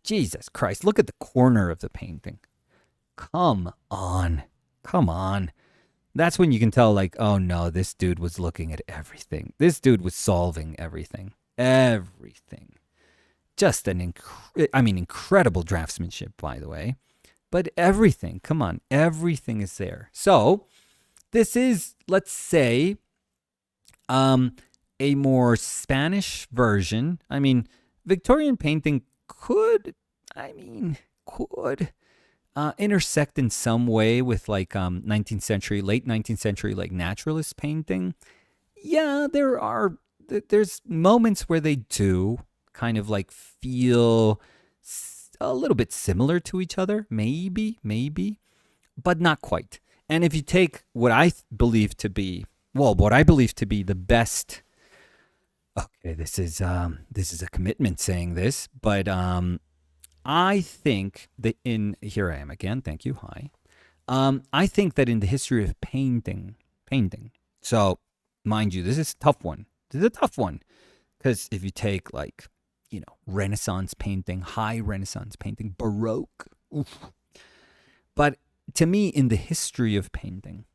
[SPEAKER 1] Jesus Christ. Look at the corner of the painting. Come on. That's when you can tell, like, oh no, this dude was looking at everything. This dude was solving everything. Just incredible draftsmanship, by the way. But everything, come on, everything is there. So this is, let's say, a more Spanish version. I mean, Victorian painting could intersect in some way with like 19th century, late 19th century, like naturalist painting. Yeah, there's moments where they do kind of like feel a little bit similar to each other, maybe, but not quite. And if you take what I believe to be the best, okay, this is a commitment saying this, but I think that here I am again, thank you, hi. I think that in the history of painting, so mind you, this is a tough one, because if you take like, Renaissance painting, high Renaissance painting, Baroque. Oof. But to me, in the history of painting,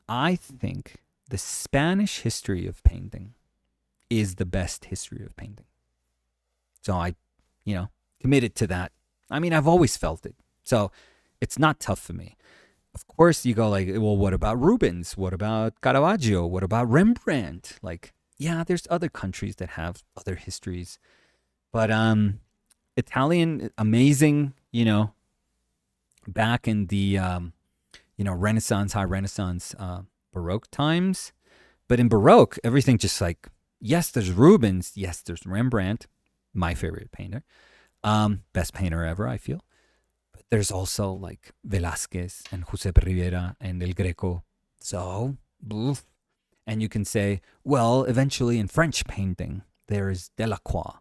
[SPEAKER 1] I think the Spanish history of painting is the best history of painting. So I, committed to that. I mean, I've always felt it. So it's not tough for me. Of course, you go like, well, what about Rubens? What about Caravaggio? What about Rembrandt? Like, yeah, there's other countries that have other histories. But Italian, amazing, back in the, Renaissance, high Renaissance, Baroque times. But in Baroque, everything just like, yes, there's Rubens. Yes, there's Rembrandt, my favorite painter. Best painter ever, I feel. But there's also like Velasquez and Josep Rivera and El Greco. So, and you can say, well, eventually in French painting, there is Delacroix.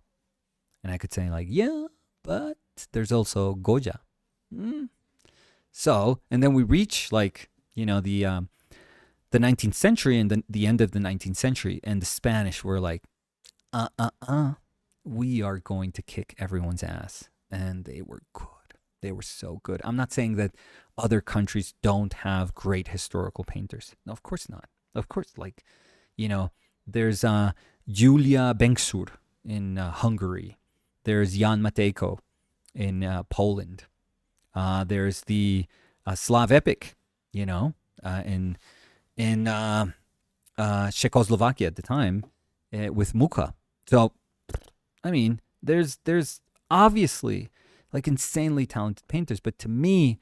[SPEAKER 1] And I could say like, yeah, but there's also Goya. So, and then we reach like, the 19th century and the end of the 19th century, and the Spanish were like, we are going to kick everyone's ass. And they were good. They were so good. I'm not saying that other countries don't have great historical painters. No, of course not. Of course, like, there's Julia Benksur in Hungary. There's Jan Matejko in Poland. There's the Slav epic, in Czechoslovakia at the time with Mucha. So, I mean, there's obviously like insanely talented painters, but to me,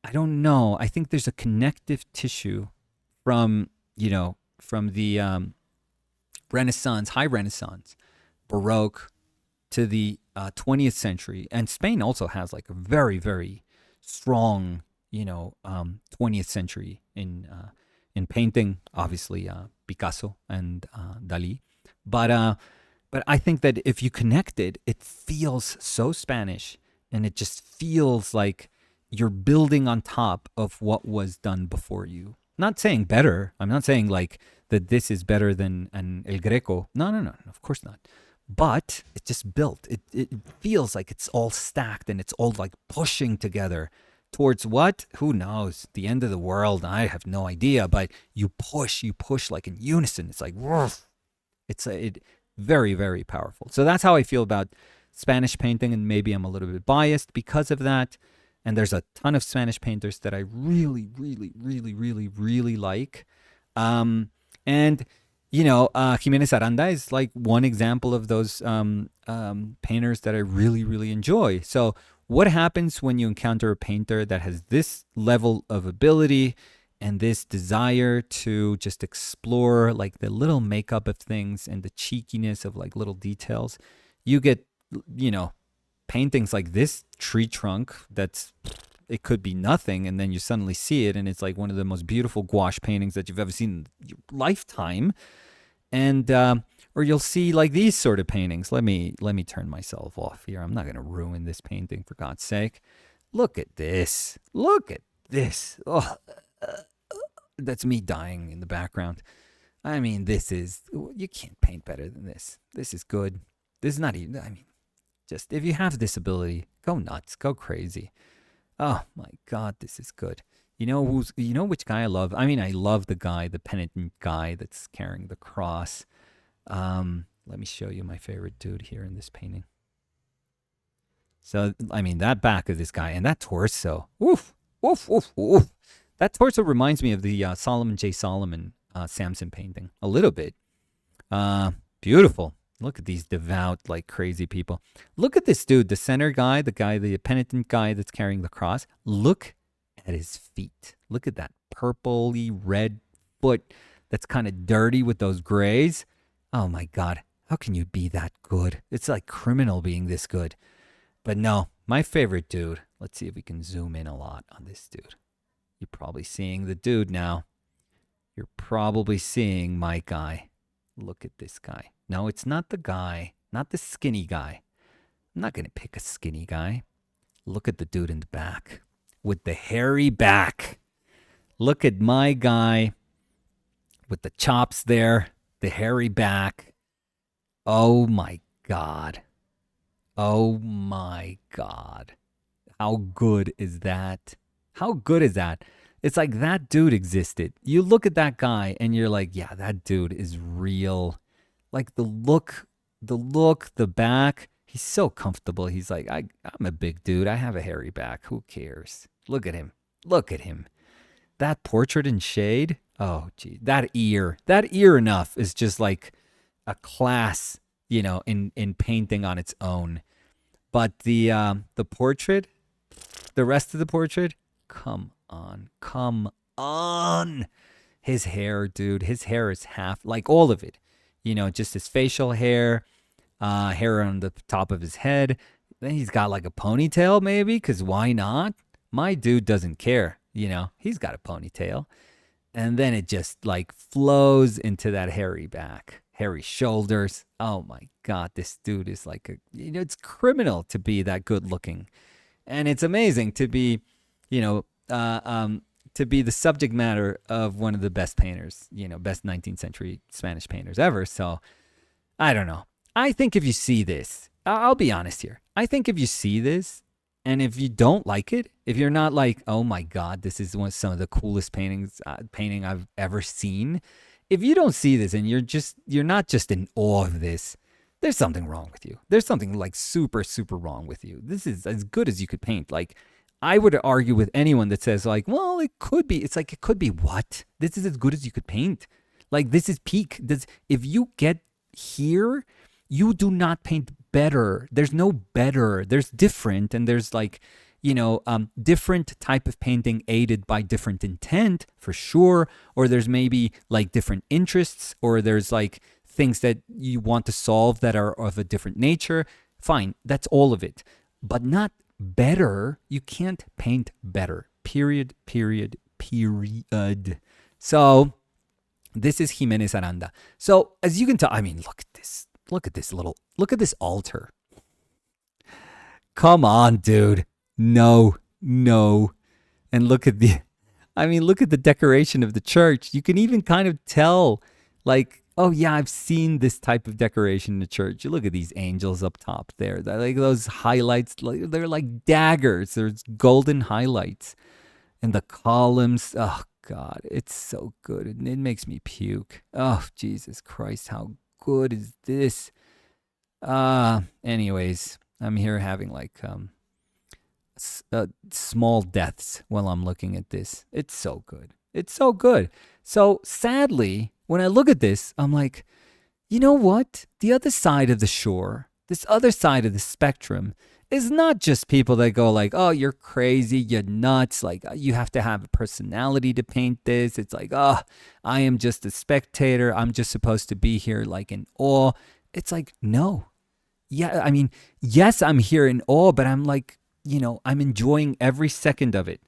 [SPEAKER 1] I don't know. I think there's a connective tissue from, from the Renaissance, high Renaissance, Baroque to the 20th century. And Spain also has like a very, very strong, 20th century in painting, obviously Picasso and Dali. But I think that if you connect it, it feels so Spanish, and it just feels like you're building on top of what was done before you. Not saying better. I'm not saying like that this is better than an El Greco. No, no, no, of course not. But it just built. It feels like it's all stacked and it's all like pushing together towards what? Who knows? The end of the world. I have no idea. But you push like in unison. It's like, woof. It's very, very powerful. So that's how I feel about Spanish painting, and maybe I'm a little bit biased because of that. And there's a ton of Spanish painters that I really, really, really, really, really like. And Jimenez Aranda is like one example of those painters that I really, really enjoy. So what happens when you encounter a painter that has this level of ability and this desire to just explore like the little makeup of things and the cheekiness of like little details? You get, paintings like this tree trunk it could be nothing, and then you suddenly see it and it's like one of the most beautiful gouache paintings that you've ever seen in your lifetime. And or you'll see like these sort of paintings. Let me turn myself off here. I'm not going to ruin this painting, for God's sake. Look at this. Oh, that's me dying in the background. I mean, you can't paint better than this. This is good. This is not even, just if you have this ability, go nuts, go crazy. Oh my God, this is good. You know which guy I love? I mean, I love the penitent guy that's carrying the cross. Let me show you my favorite dude here in this painting. So, I mean, that back of this guy and that torso. Woof, woof, woof, woof. That torso reminds me of the Solomon J. Solomon Samson painting a little bit. Beautiful. Look at these devout, like crazy people. Look at this dude, the center guy, the penitent guy that's carrying the cross. Look at his feet. Look at that purpley red foot that's kind of dirty with those grays. Oh my God, how can you be that good? It's like criminal being this good. But no, my favorite dude. Let's see if we can zoom in a lot on this dude. You're probably seeing the dude now. You're probably seeing my guy. Look at this guy. No, it's not the guy, not the skinny guy. I'm not going to pick a skinny guy. Look at the dude in the back with the hairy back. Look at my guy with the chops there, the hairy back. Oh my God. Oh my God. How good is that? How good is that? It's like that dude existed. You look at that guy and you're like, yeah, that dude is real. Like the look, the back. He's so comfortable. He's like, I'm a big dude. I have a hairy back. Who cares? Look at him. Look at him. That portrait in shade. Oh, gee. That ear enough is just like a class, in painting on its own. But the portrait, the rest of the portrait, come on. His hair, dude. His hair is half, like all of it. Just his facial hair, hair on the top of his head. Then he's got like a ponytail maybe, because why not? My dude doesn't care, He's got a ponytail. And then it just like flows into that hairy back, hairy shoulders. Oh my God, this dude is like it's criminal to be that good looking. And it's amazing to be, to be the subject matter of one of the best painters, best 19th century Spanish painters ever. So I don't know. I think if you see this, I'll be honest here. I think if you see this and if you don't like it, if you're not like, oh my God, this is some of the coolest painting I've ever seen. If you don't see this and you're not just in awe of this, there's something wrong with you. There's something like super, super wrong with you. This is as good as you could paint. Like, I would argue with anyone that says like, well, it could be. It's like, it could be what? This is as good as you could paint. Like, this is peak. If you get here, you do not paint better. There's no better. There's different. And there's like, different type of painting aided by different intent for sure, or there's maybe like different interests, or there's like things that you want to solve that are of a different nature. Fine, that's all of it, but not better. You can't paint better. Period. So this is Jimenez Aranda. So as you can tell, I mean, look at this. Look at this altar. Come on, dude. No. And look at the decoration of the church. You can even kind of tell, like, oh yeah, I've seen this type of decoration in the church. You look at these angels up top there. They're like those highlights, they're like daggers. There's golden highlights. And the columns, oh God, it's so good. It makes me puke. Oh, Jesus Christ, how good is this? Anyways, I'm here having like small deaths while I'm looking at this. It's so good. It's so good. So sadly, when I look at this, I'm like, you know what? The other side of the shore, this other side of the spectrum, is not just people that go like, oh, you're crazy, you're nuts, like you have to have a personality to paint this. It's like, oh, I am just a spectator. I'm just supposed to be here like in awe. It's like, no. Yeah, I mean, yes, I'm here in awe, but I'm like, I'm enjoying every second of it.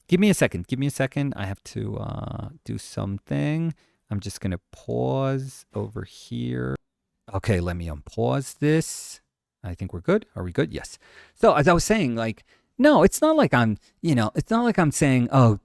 [SPEAKER 1] Give me a second. I have to do something. I'm just going to pause over here. Okay, let me unpause this. I think we're good. Are we good? Yes. So as I was saying, like, no, it's not like I'm saying, oh,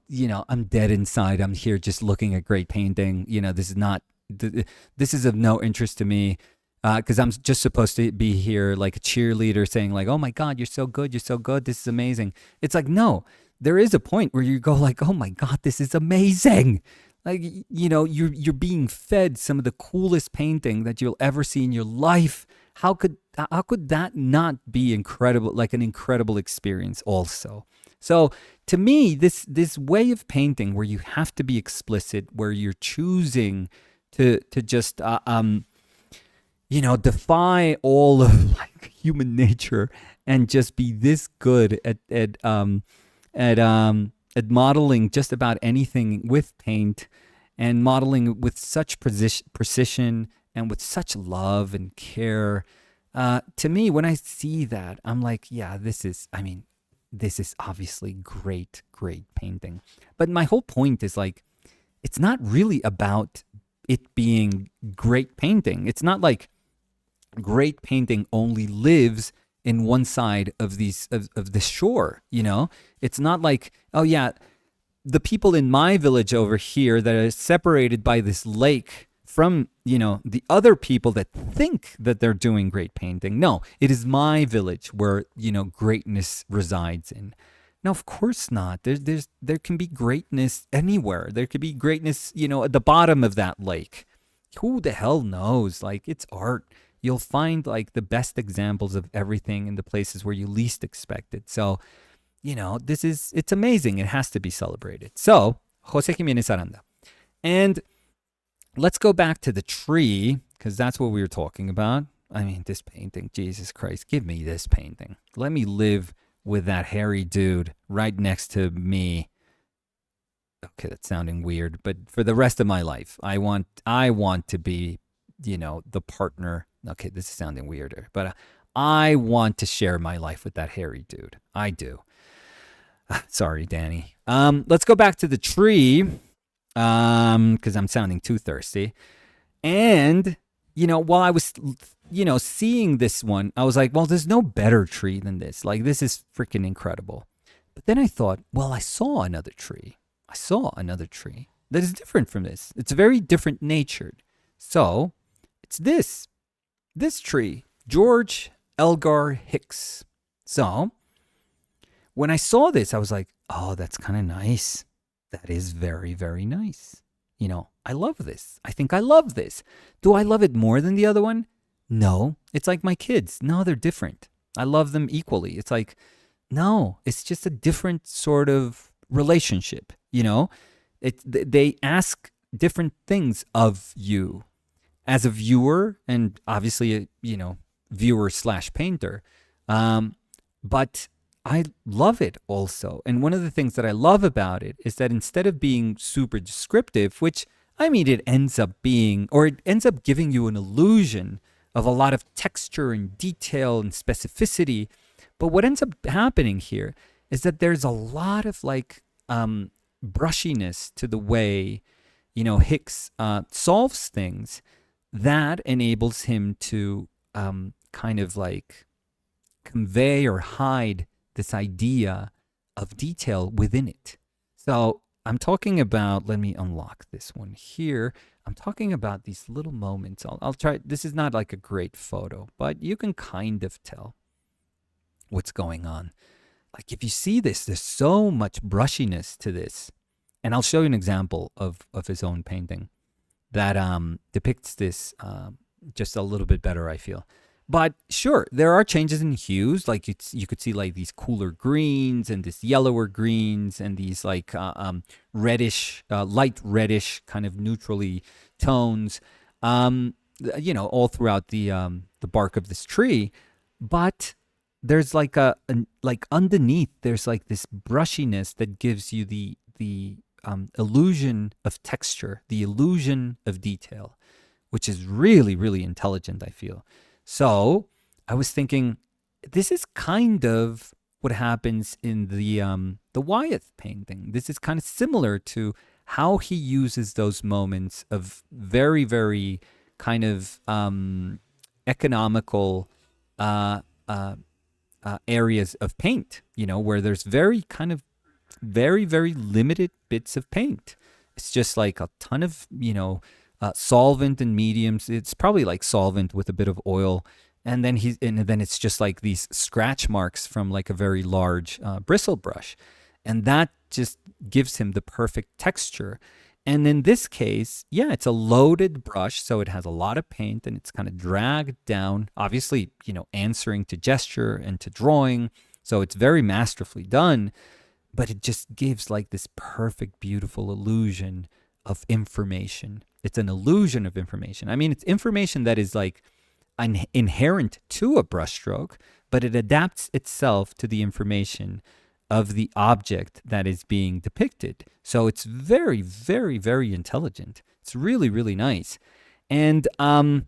[SPEAKER 1] I'm dead inside. I'm here just looking at great painting. This is of no interest to me. Because I'm just supposed to be here like a cheerleader saying like, oh my God, you're so good. This is amazing. It's like, no, there is a point where you go like, oh my God, this is amazing. Like, you're being fed some of the coolest painting that you'll ever see in your life. How could that not be incredible, like an incredible experience also? So to me, this way of painting where you have to be explicit, where you're choosing to just defy all of like human nature and just be this good at modeling just about anything with paint, and modeling with such precision and with such love and care. To me, when I see that, I'm like, yeah, this is obviously great painting. But my whole point is like, it's not really about it being great painting. It's not like great painting only lives in one side of the shore, It's not like, oh yeah, the people in my village over here that are separated by this lake from, the other people that think that they're doing great painting. No, it is my village where, greatness resides in. No, of course not. There can be greatness anywhere. There could be greatness, at the bottom of that lake. Who the hell knows? Like, it's art. You'll find like the best examples of everything in the places where you least expect it. So, it's amazing. It has to be celebrated. So, Jose Jimenez Aranda. And let's go back to the tree, because that's what we were talking about. I mean, this painting, Jesus Christ, give me this painting. Let me live with that hairy dude right next to me. Okay, that's sounding weird, but for the rest of my life, I want to be, the partner. Okay, this is sounding weirder, but I want to share my life with that hairy dude. I do. Sorry, Danny. Let's go back to the tree, because I'm sounding too thirsty. And, while I was, seeing this one, I was like, well, there's no better tree than this. Like, this is freaking incredible. But then I thought, well, I saw another tree that is different from this. It's very different natured. So it's this tree, George Elgar Hicks. So when I saw this, I was like, oh, that's kind of nice. That is very, very nice. I love this. I think I love this. Do I love it more than the other one? No. It's like my kids. No, they're different. I love them equally. It's like, no, it's just a different sort of relationship. They ask different things of you as a viewer, and obviously, viewer slash painter. But I love it also. And one of the things that I love about it is that instead of being super descriptive, which I mean, it ends up being, or it ends up giving you an illusion of a lot of texture and detail and specificity. But what ends up happening here is that there's a lot of like brushiness to the way, Hicks solves things that enables him to kind of like convey or hide this idea of detail within it. So I'm talking about, let me unlock this one here. I'm talking about these little moments. I'll try, this is not like a great photo, but you can kind of tell what's going on. Like if you see this, there's so much brushiness to this. And I'll show you an example of his own painting that depicts this just a little bit better, I feel. But sure, there are changes in hues. Like you could see like these cooler greens and this yellower greens and these like reddish, light reddish kind of neutrally tones, all throughout the bark of this tree. But there's like like underneath, there's like this brushiness that gives you the illusion of texture, the illusion of detail, which is really, really intelligent, I feel. So I was thinking, this is kind of what happens in the Wyeth painting. This is kind of similar to how he uses those moments of very, very kind of economical areas of paint, where there's very kind of very, very limited bits of paint. It's just like a ton of, solvent and mediums. It's probably like solvent with a bit of oil. And then it's just like these scratch marks from like a very large bristle brush. And that just gives him the perfect texture. And in this case, yeah, it's a loaded brush. So it has a lot of paint and it's kind of dragged down, obviously, answering to gesture and to drawing. So it's very masterfully done, but it just gives like this perfect, beautiful illusion of information. It's an illusion of information. I mean, it's information that is like inherent to a brushstroke, but it adapts itself to the information of the object that is being depicted. So it's very, very, very intelligent. It's really, really nice. And I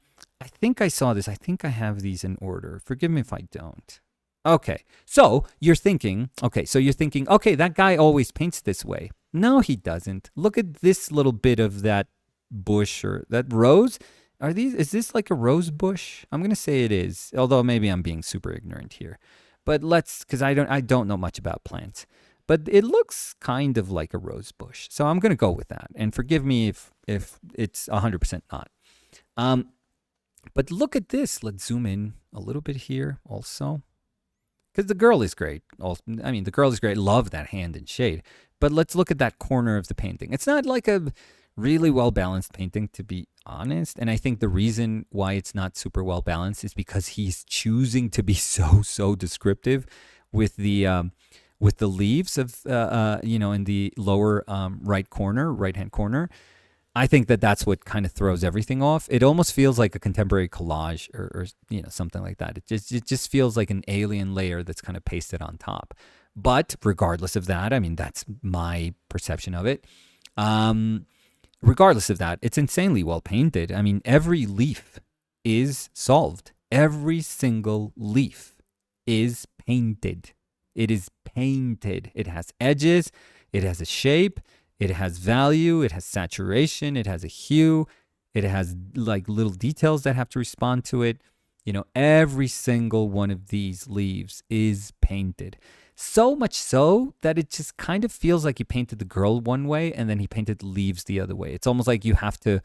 [SPEAKER 1] think I saw this. I think I have these in order. Forgive me if I don't. Okay, so you're thinking, okay, that guy always paints this way. No, he doesn't. Look at this little bit of that bush or that rose. Is this like a rose bush? I'm going to say it is, although maybe I'm being super ignorant here. But because I don't know much about plants. But it looks kind of like a rose bush. So I'm going to go with that. And forgive me if it's 100% not. But look at this. Let's zoom in a little bit here also. Because the girl is great. The girl is great. Love that hand and shade. But let's look at that corner of the painting. It's not like a really well-balanced painting, to be honest. And I think the reason why it's not super well-balanced is because he's choosing to be so descriptive with the leaves of, in the lower right-hand corner. I think that's what kind of throws everything off. It almost feels like a contemporary collage or something like that. It just feels like an alien layer that's kind of pasted on top. But regardless of that, I mean, that's my perception of it. Regardless of that, it's insanely well painted. I mean, every leaf is solved. Every single leaf is painted. It is painted. It has edges. It has a shape. It has value, it has saturation, it has a hue, it has like little details that have to respond to it. Every single one of these leaves is painted. So much so that it just kind of feels like he painted the girl one way and then he painted the leaves the other way. It's almost like you have to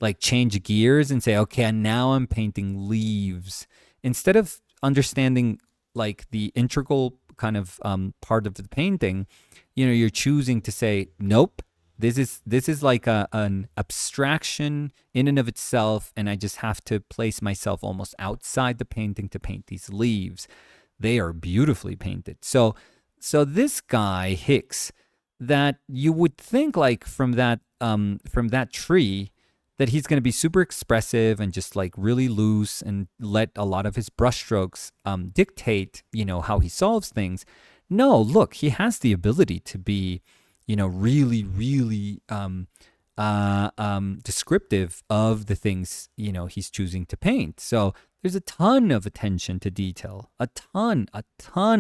[SPEAKER 1] like change gears and say, okay, now I'm painting leaves. Instead of understanding like the integral kind of part of the painting, you're choosing to say, nope, this is like an abstraction in and of itself, and I just have to place myself almost outside the painting to paint these leaves. They are beautifully painted. So this guy Hicks, that you would think like from that tree that he's going to be super expressive and just like really loose and let a lot of his brushstrokes dictate, how he solves things. No, look, he has the ability to be, really, really descriptive of the things, he's choosing to paint. So there's a ton of attention to detail, a ton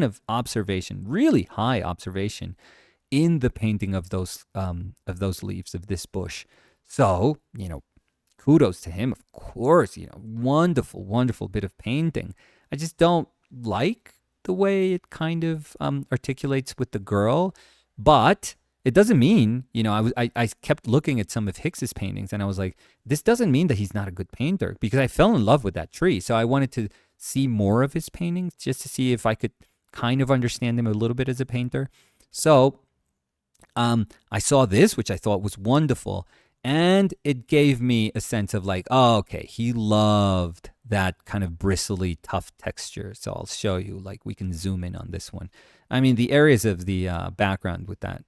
[SPEAKER 1] of observation, really high observation in the painting of those leaves of this bush. So, kudos to him, of course, wonderful, wonderful bit of painting. I just don't like the way it kind of articulates with the girl, but it doesn't mean, I kept looking at some of Hicks's paintings and I was like, this doesn't mean that he's not a good painter, because I fell in love with that tree. So I wanted to see more of his paintings just to see if I could kind of understand him a little bit as a painter. So I saw this, which I thought was wonderful. And it gave me a sense of like, oh, okay, he loved that kind of bristly, tough texture. So I'll show you, like we can zoom in on this one. I mean, the areas of the background with that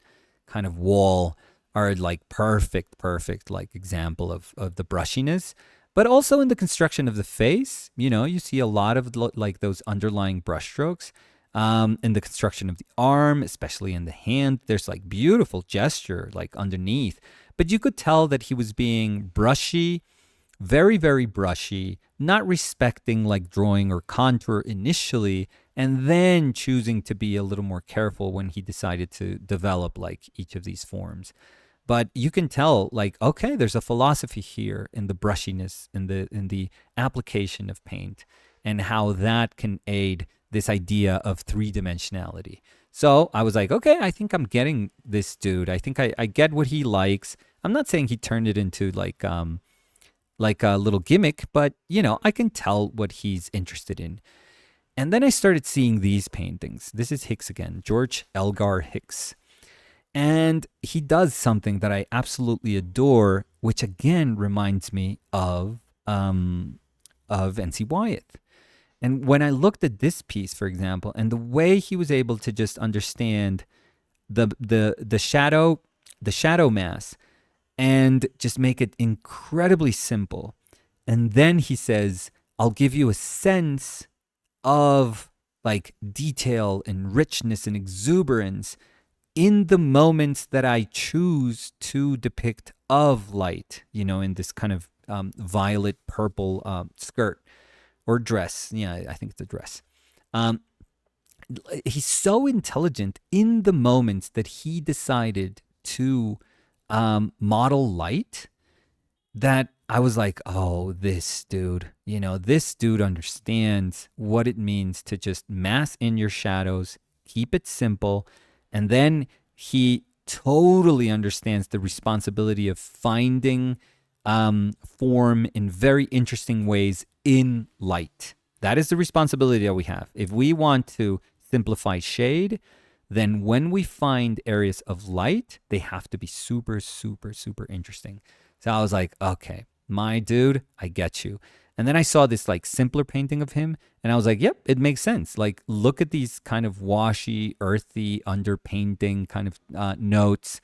[SPEAKER 1] kind of wall are like perfect like example of the brushiness. But also in the construction of the face, you see a lot of like those underlying brushstrokes. In the construction of the arm, especially in the hand, there's like beautiful gesture like underneath. But you could tell that he was being brushy, very, very brushy, not respecting like drawing or contour initially, and then choosing to be a little more careful when he decided to develop like each of these forms. But you can tell like, okay, there's a philosophy here in the brushiness, in the application of paint, and how that can aid this idea of three-dimensionality. So I was like, okay, I think I'm getting this dude. I think I get what he likes. I'm not saying he turned it into like a little gimmick, but I can tell what he's interested in. And then I started seeing these paintings. This is Hicks again, George Elgar Hicks. And he does something that I absolutely adore, which again reminds me of N.C. Wyeth. And when I looked at this piece, for example, and the way he was able to just understand the shadow mass and just make it incredibly simple. And then he says, I'll give you a sense of like detail and richness and exuberance in the moments that I choose to depict of light, in this kind of violet purple skirt. Or dress. Yeah, I think it's a dress. He's so intelligent in the moments that he decided to model light that I was like, oh, this dude, this dude understands what it means to just mass in your shadows, keep it simple. And then he totally understands the responsibility of finding form in very interesting ways in light. That is the responsibility that we have. If we want to simplify shade, then when we find areas of light, they have to be super, super, super interesting. So I was like, okay, my dude, I get you. And then I saw this like simpler painting of him and I was like, yep, it makes sense. Like, look at these kind of washy, earthy, underpainting kind of notes.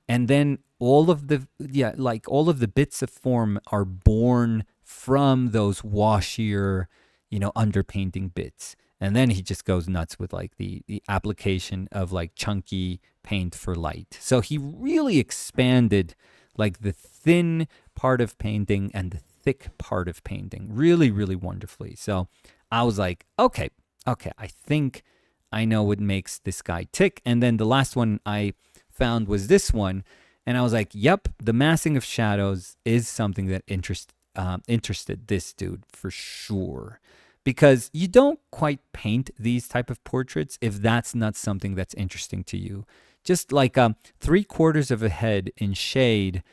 [SPEAKER 1] And then all of the bits of form are born from those washier, underpainting bits. And then he just goes nuts with like the application of like chunky paint for light. So he really expanded like the thin part of painting and the thick part of painting really, really wonderfully. So I was like, okay, I think I know what makes this guy tick. And then the last one I found was this one. And I was like, yep, the massing of shadows is something that interested this dude for sure. Because you don't quite paint these type of portraits if that's not something that's interesting to you. Just like 3/4 of a head in shade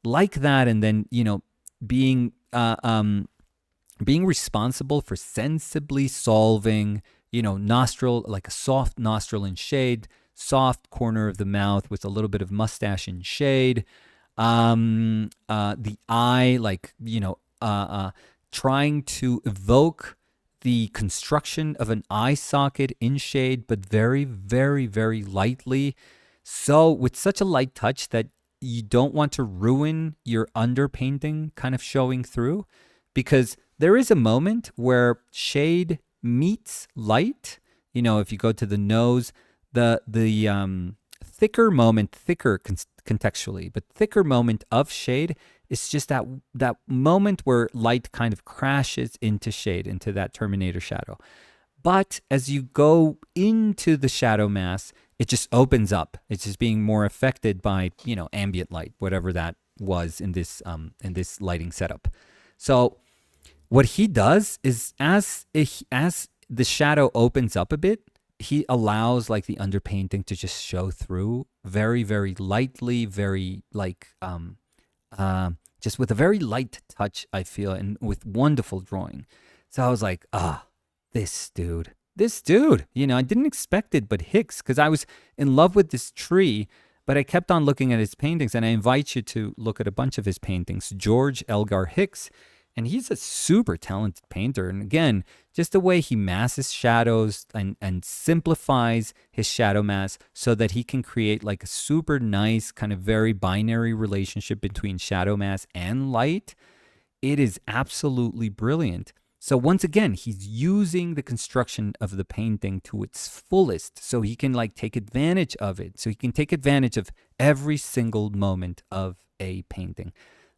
[SPEAKER 1] like that, and then, being responsible for sensibly solving, nostril, like a soft nostril in shade, soft corner of the mouth with a little bit of mustache in shade. The eye, like, trying to evoke the construction of an eye socket in shade, but very, very, very lightly. So with such a light touch that you don't want to ruin your underpainting kind of showing through, because there is a moment where shade meets light. If you go to the nose, the thicker moment, contextually, but thicker moment of shade is just that moment where light kind of crashes into shade, into that Terminator shadow. But as you go into the shadow mass, it just opens up. It's just being more affected by, ambient light, whatever that was in this lighting setup. So what he does is as the shadow opens up a bit, he allows like the underpainting to just show through very, very lightly, very just with a very light touch, I feel, and with wonderful drawing. So I was like, this dude, I didn't expect it, but Hicks, because I was in love with this tree, but I kept on looking at his paintings, and I invite you to look at a bunch of his paintings. George Elgar Hicks, and he's a super talented painter. And again, just the way he masses shadows and simplifies his shadow mass so that he can create like a super nice kind of very binary relationship between shadow mass and light. It is absolutely brilliant. So once again, he's using the construction of the painting to its fullest so he can like take advantage of it. So he can take advantage of every single moment of a painting.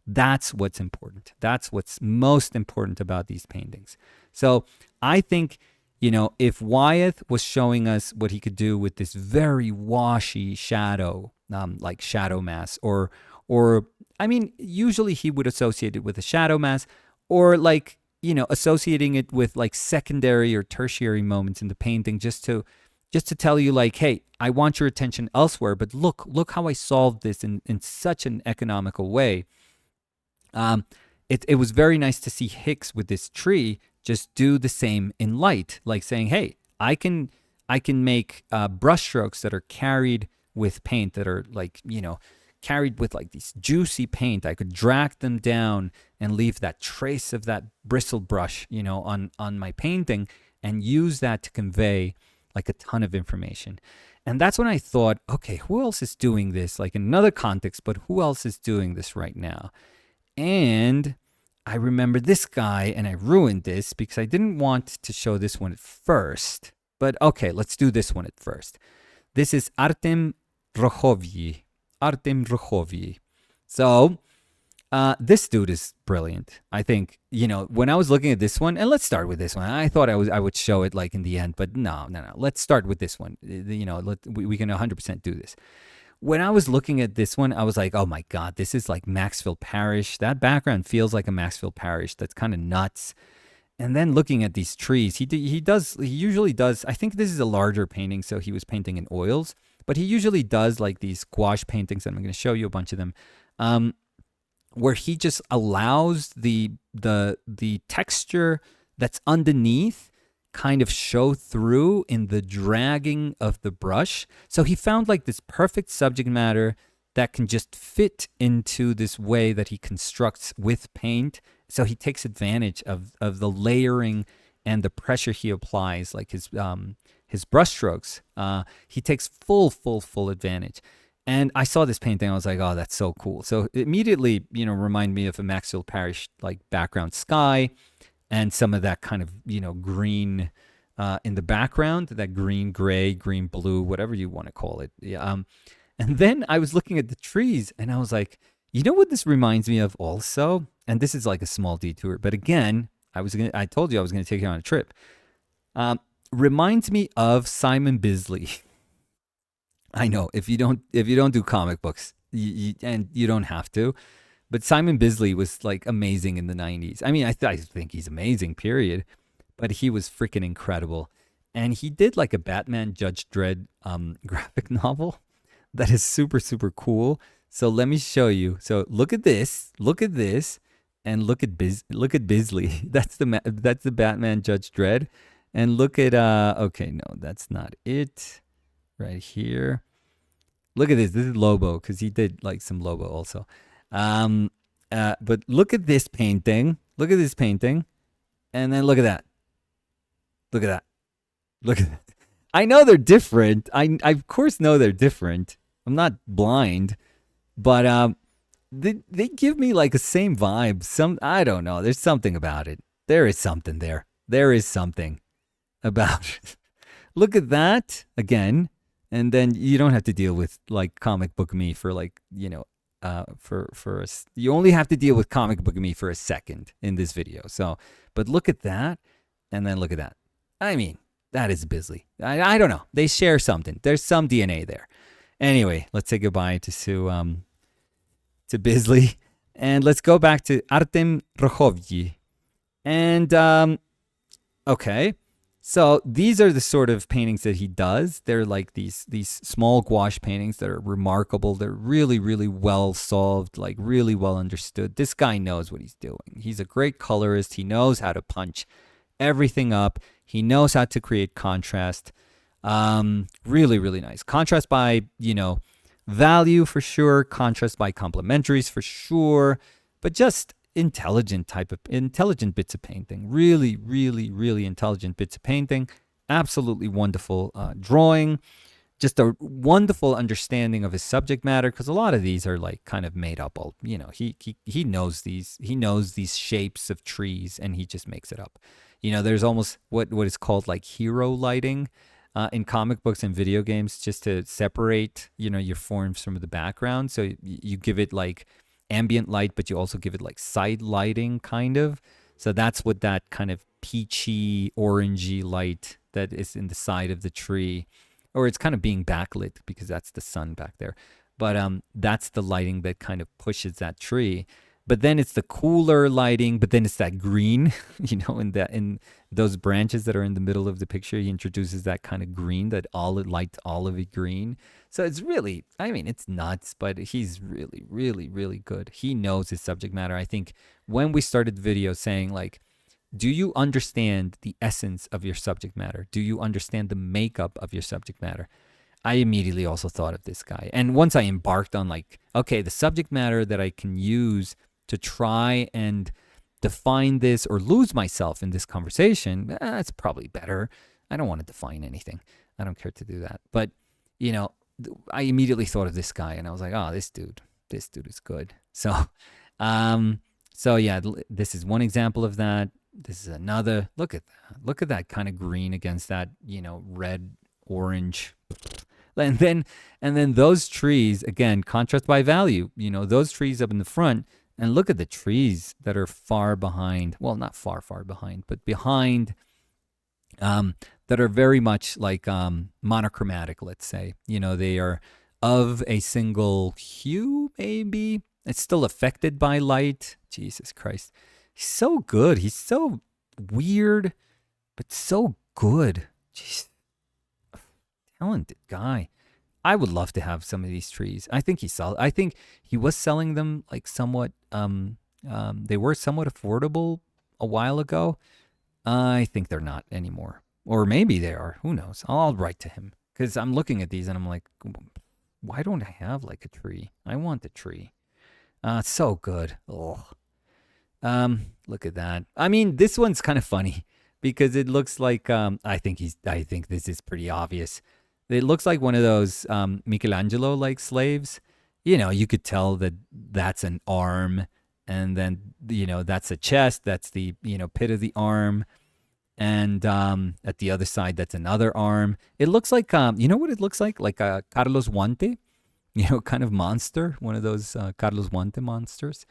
[SPEAKER 1] That's what's important. That's what's most important about these paintings. So I think, if Wyeth was showing us what he could do with this very washy shadow, like shadow mass, or I mean, usually he would associate it with a shadow mass, or like, associating it with like secondary or tertiary moments in the painting, just to tell you like, hey, I want your attention elsewhere, but look how I solved this in such an economical way. It was very nice to see Hicks with this tree just do the same in light, like saying, hey, I can make brush strokes that are carried with paint, that are like, carried with like these juicy paint. I could drag them down and leave that trace of that bristle brush, on my painting, and use that to convey like a ton of information. And that's when I thought, okay, who else is doing this? Like in another context, but who else is doing this right now? And I remember this guy, and I ruined this because I didn't want to show this one at first. But okay, let's do this one at first. This is Artem Rohovyi. So this dude is brilliant. I think, when I was looking at this one, and let's start with this one. I thought I would show it like in the end, but no. Let's start with this one. We can 100% do this. When I was looking at this one, I was like, oh my God, this is like Maxfield Parrish. That background feels like a Maxfield Parrish. That's kind of nuts. And then looking at these trees, he usually does, I think this is a larger painting, so he was painting in oils, but he usually does like these gouache paintings, and I'm going to show you a bunch of them, where he just allows the texture that's underneath kind of show through in the dragging of the brush. So he found like this perfect subject matter that can just fit into this way that he constructs with paint. So he takes advantage of the layering and the pressure he applies, like his brush strokes. He takes full advantage. And I saw this painting, I was like, oh, that's so cool. So it immediately, remind me of a Maxfield Parrish like background sky, and some of that kind of, green in the background, that green, gray, green, blue, whatever you want to call it. Yeah. And then I was looking at the trees, and I was like, you know what this reminds me of also? And this is like a small detour, but again, I told you I was going to take you on a trip. Reminds me of Simon Bisley. I know if you don't do comic books, and you don't have to, but Simon Bisley was like amazing in the 90s. I mean, I think he's amazing, period. But he was freaking incredible. And he did like a Batman Judge Dredd graphic novel that is super, super cool. So let me show you. So look at this, and look at Bisley. That's the Batman Judge Dredd. And look at okay, no, that's not it. Right here. Look at this. This is Lobo, because he did like some Lobo also. But look at this painting. Look at this painting. And then look at that. Look at that. Look at that. I know they're different. I of course know they're different. I'm not blind. But they give me like a same vibe. I don't know. There's something about it. There is something there. There is something about it. Look at that again, and then you don't have to deal with like comic book me for like you only have to deal with comic book me for a second in this video. So, but look at that, and then look at that. I mean, that is Bisley. I don't know. They share something. There's some DNA there. Anyway, let's say goodbye to Bisley, and let's go back to Artem Rokhovyi. And okay, so these are the sort of paintings that he does. They're like these small gouache paintings that are remarkable. They're really, really well solved, like really well understood. This guy knows what he's doing. He's a great colorist. He knows how to punch everything up. He knows how to create contrast. Really, really nice. Contrast by, value for sure. Contrast by complementaries for sure. But just intelligent bits of painting. Really, really, really intelligent bits of painting. Absolutely wonderful drawing. Just a wonderful understanding of his subject matter, because a lot of these are like kind of made up. He knows these. He knows these shapes of trees, and he just makes it up. There's almost what is called like hero lighting in comic books and video games, just to separate your forms from the background. So you give it like ambient light, but you also give it like side lighting kind of. So that's what that kind of peachy orangey light that is in the side of the tree, or it's kind of being backlit because that's the sun back there. But that's the lighting that kind of pushes that tree. But then it's the cooler lighting, but then it's that green, in those branches that are in the middle of the picture. He introduces that kind of green, that light olivey green. So it's really, it's nuts, but he's really, really, really good. He knows his subject matter. I think when we started the video saying like, do you understand the essence of your subject matter? Do you understand the makeup of your subject matter? I immediately also thought of this guy. And once I embarked on like, okay, the subject matter that I can use to try and define this or lose myself in this conversation, that's probably better. I don't want to define anything. I don't care to do that. But, I immediately thought of this guy, and I was like, oh, this dude is good. So, yeah, this is one example of that. This is another. Look at that. Look at that kind of green against that, red, orange. And then those trees, again, contrast by value. Those trees up in the front. And look at the trees that are far behind. Well, not far behind, but behind, that are very much like monochromatic, let's say. They are of a single hue, maybe. It's still affected by light. Jesus Christ. He's so good. He's so weird, but so good. Jeez. Talented guy. I would love to have some of these trees. I think he was selling them like somewhat. They were somewhat affordable a while ago. I think they're not anymore, or maybe they are. Who knows? I'll write to him, because I'm looking at these and I'm like, why don't I have like a tree? I want a tree. It's so good. Oh, look at that. This one's kind of funny because it looks like I think this is pretty obvious. It looks like one of those Michelangelo-like slaves. You could tell that that's an arm, and then, that's a chest. That's the, pit of the arm. And at the other side, that's another arm. It looks like, you know what it looks like? Like a Carlos Guante, kind of monster. One of those Carlos Guante monsters.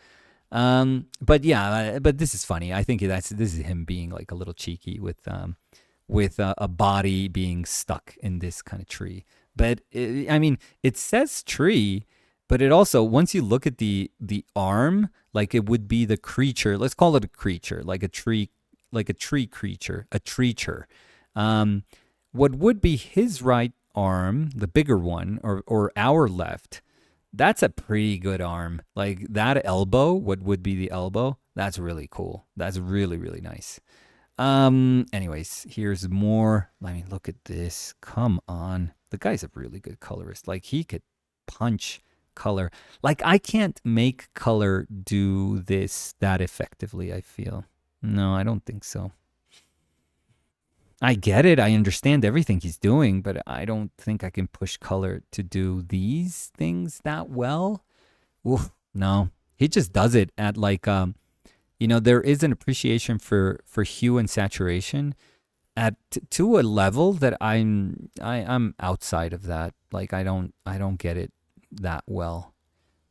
[SPEAKER 1] But this is funny. I think this is him being like a little cheeky with a body being stuck in this kind of tree. But it says tree, but it also, once you look at the arm, like it would be the creature. Let's call it a creature, like a tree creature, a treacher. What would be his right arm, the bigger one, or our left? That's a pretty good arm. Like that elbow, what would be the elbow? That's really cool. That's really, really nice. Anyways, here's more. Look at this. Come on. The guy's a really good colorist. Like, he could punch color. Like, I can't make color do this that effectively, I feel. No, I don't think so. I get it. I understand everything he's doing, but I don't think I can push color to do these things that well. Oof, no, he just does it at like there is an appreciation for hue and saturation at to a level that I'm outside of that. Like I don't get it that well.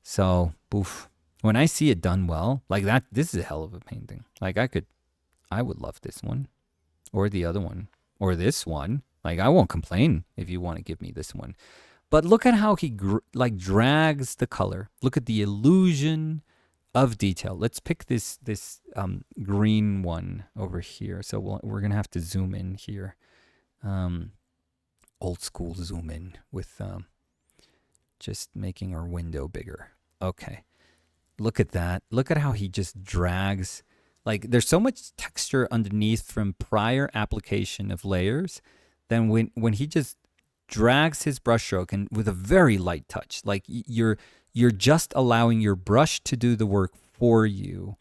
[SPEAKER 1] So, oof. When I see it done well, like that, this is a hell of a painting. Like I would love this one, or the other one, or this one. Like I won't complain if you want to give me this one. But look at how he like drags the color. Look at the illusion of detail. Let's pick this green one over here. So we're gonna have to zoom in here. Old school zoom in with just making our window bigger. Okay, look at that. Look at how he just drags. Like there's so much texture underneath from prior application of layers. Then when he just drags his brushstroke and with a very light touch, like you're just allowing your brush to do the work for you.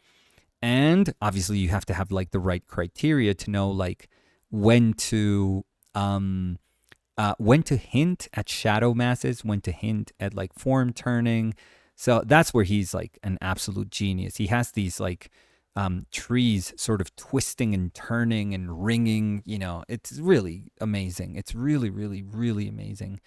[SPEAKER 1] And obviously you have to have like the right criteria to know like when to hint at shadow masses, when to hint at like form turning. So that's where he's like an absolute genius. He has these like trees sort of twisting and turning and ringing. It's really amazing. It's really, really, really amazing.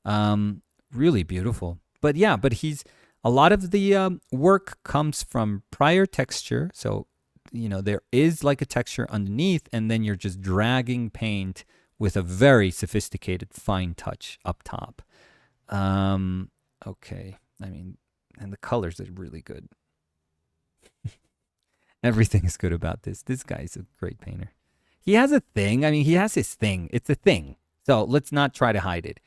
[SPEAKER 1] Really beautiful. But he's a lot of the work comes from prior texture. So, there is like a texture underneath, and then you're just dragging paint with a very sophisticated fine touch up top. Okay. I mean, and the colors are really good. Everything is good about this. This guy's a great painter. He has a thing. I mean, he has his thing. It's a thing. So let's not try to hide it.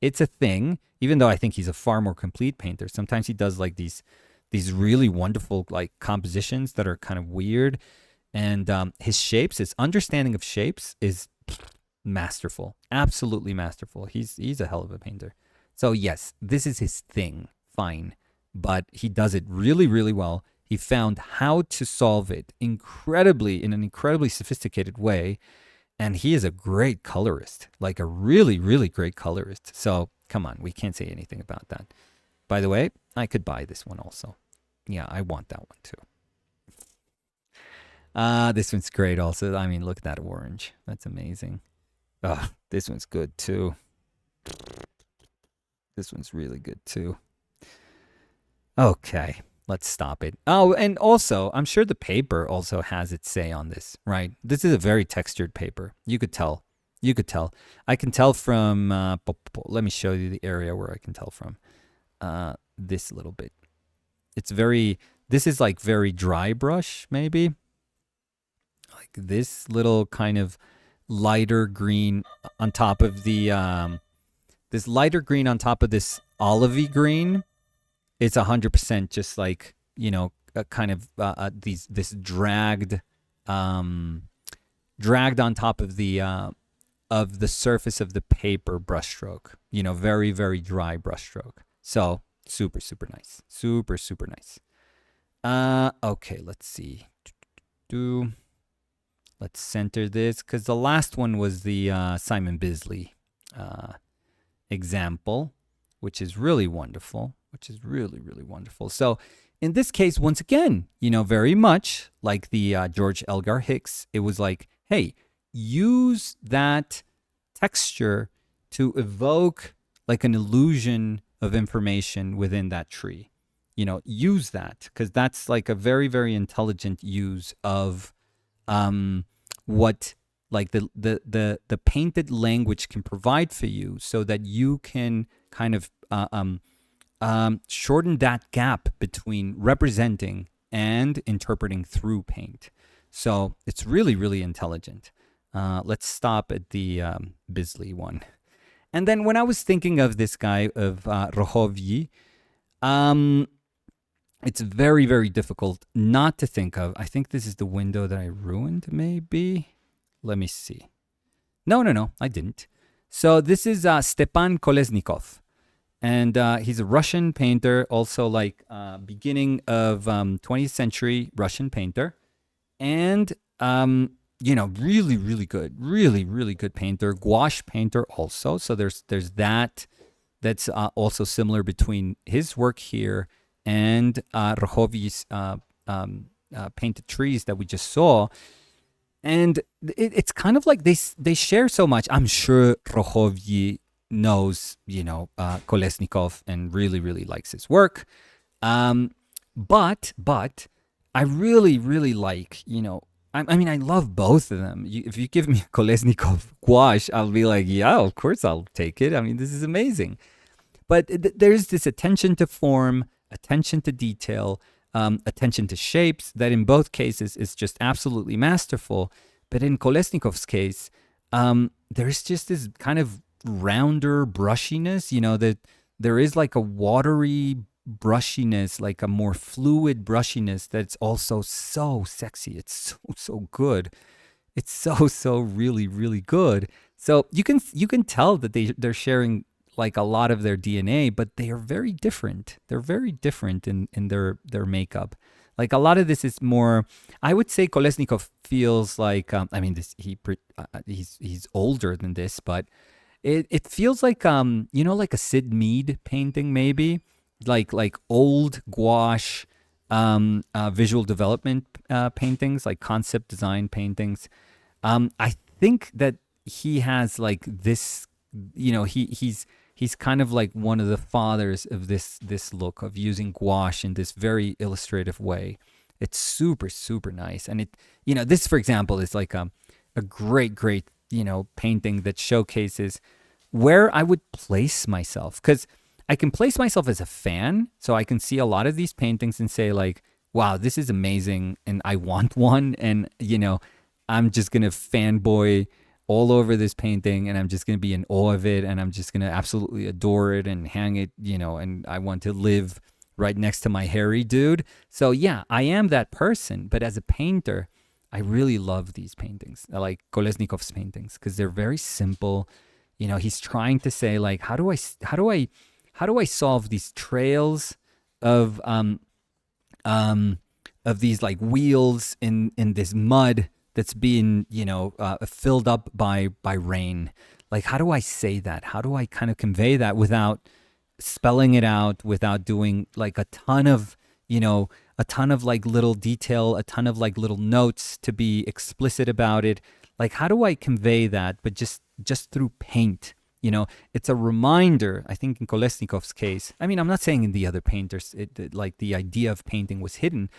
[SPEAKER 1] It's a thing, even though I think he's a far more complete painter. Sometimes he does like these really wonderful like compositions that are kind of weird. And his shapes, his understanding of shapes is masterful. Absolutely masterful. He's a hell of a painter. So yes, this is his thing. Fine. But he does it really, really well. He found how to solve it in an incredibly sophisticated way. And he is a great colorist, like a really, really great colorist. So come on, we can't say anything about that. By the way, I could buy this one also. Yeah, I want that one too. This one's great also. I mean, look at that orange. That's amazing. Oh, this one's good too. This one's really good too. Okay, let's stop it. Oh, and also, I'm sure the paper also has its say on this, right? This is a very textured paper. You could tell. I can tell from, let me show you the area where I can tell from. This little bit. This is like very dry brush, maybe. Like this little kind of lighter green on top of the, this lighter green on top of this olivey green. It's 100% just like, a kind of this dragged on top of the surface of the paper brushstroke. Very, very dry brushstroke. So super, super nice. Super, super nice. Okay, let's see. Let's center this because the last one was the Simon Bisley example, which is really wonderful. So in this case, once again, very much like the George Elgar Hicks, it was like, hey, use that texture to evoke like an illusion of information within that tree. Use that because that's like a very, very intelligent use of what like the painted language can provide for you so that you can kind of shorten that gap between representing and interpreting through paint. So it's really, really intelligent. Let's stop at the Bisley one. And then when I was thinking of this guy, of Rohovyi, it's very, very difficult not to think of. I think this is the window that I ruined, maybe. Let me see. No, I didn't. So this is Stepan Klesnikov. And he's a Russian painter, also like beginning of 20th century Russian painter. And, really, really good, really, really good painter. Gouache painter also. So there's that. That's also similar between his work here and Rochowi's painted trees that we just saw. And it's kind of like they share so much. I'm sure Rochowi knows, Kolesnikov and really, really likes his work. But I really, really like, I mean, I love both of them. If you give me a Kolesnikov gouache, I'll be like, yeah, of course I'll take it. I mean, this is amazing. But there's this attention to form, attention to detail, attention to shapes that in both cases is just absolutely masterful. But in Kolesnikov's case, there's just this kind of rounder brushiness, that there is like a watery brushiness, like a more fluid brushiness that's also so sexy. It's so good. It's so really, really good. So you can tell that they're sharing like a lot of their DNA, but they are very different. They're very different in their makeup. Like a lot of this is more, I would say Kolesnikov feels like, he's older than this, but it feels like, like a Sid Mead painting maybe, like old gouache, visual development paintings, like concept design paintings. I think that he has like this, he's kind of like one of the fathers of this look of using gouache in this very illustrative way. It's super, super nice. And this, for example, is like a great, painting that showcases where I would place myself. Because I can place myself as a fan. So I can see a lot of these paintings and say like, wow, this is amazing. And I want one. And, I'm just going to fanboy all over this painting, and I'm just going to be in awe of it, and I'm just going to absolutely adore it and hang it, and I want to live right next to my hairy dude. So yeah, I am that person. But as a painter, I really love these paintings. I like Kolesnikov's paintings because they're very simple. He's trying to say like, how do I solve these trails of these like wheels in this mud that's being, filled up by rain. Like, how do I say that? How do I kind of convey that without spelling it out, without doing like a ton of like little detail, a ton of like little notes to be explicit about it? Like, how do I convey that? But just through paint, it's a reminder. I think in Kolesnikov's case, I mean, I'm not saying in the other painters, like the idea of painting was hidden.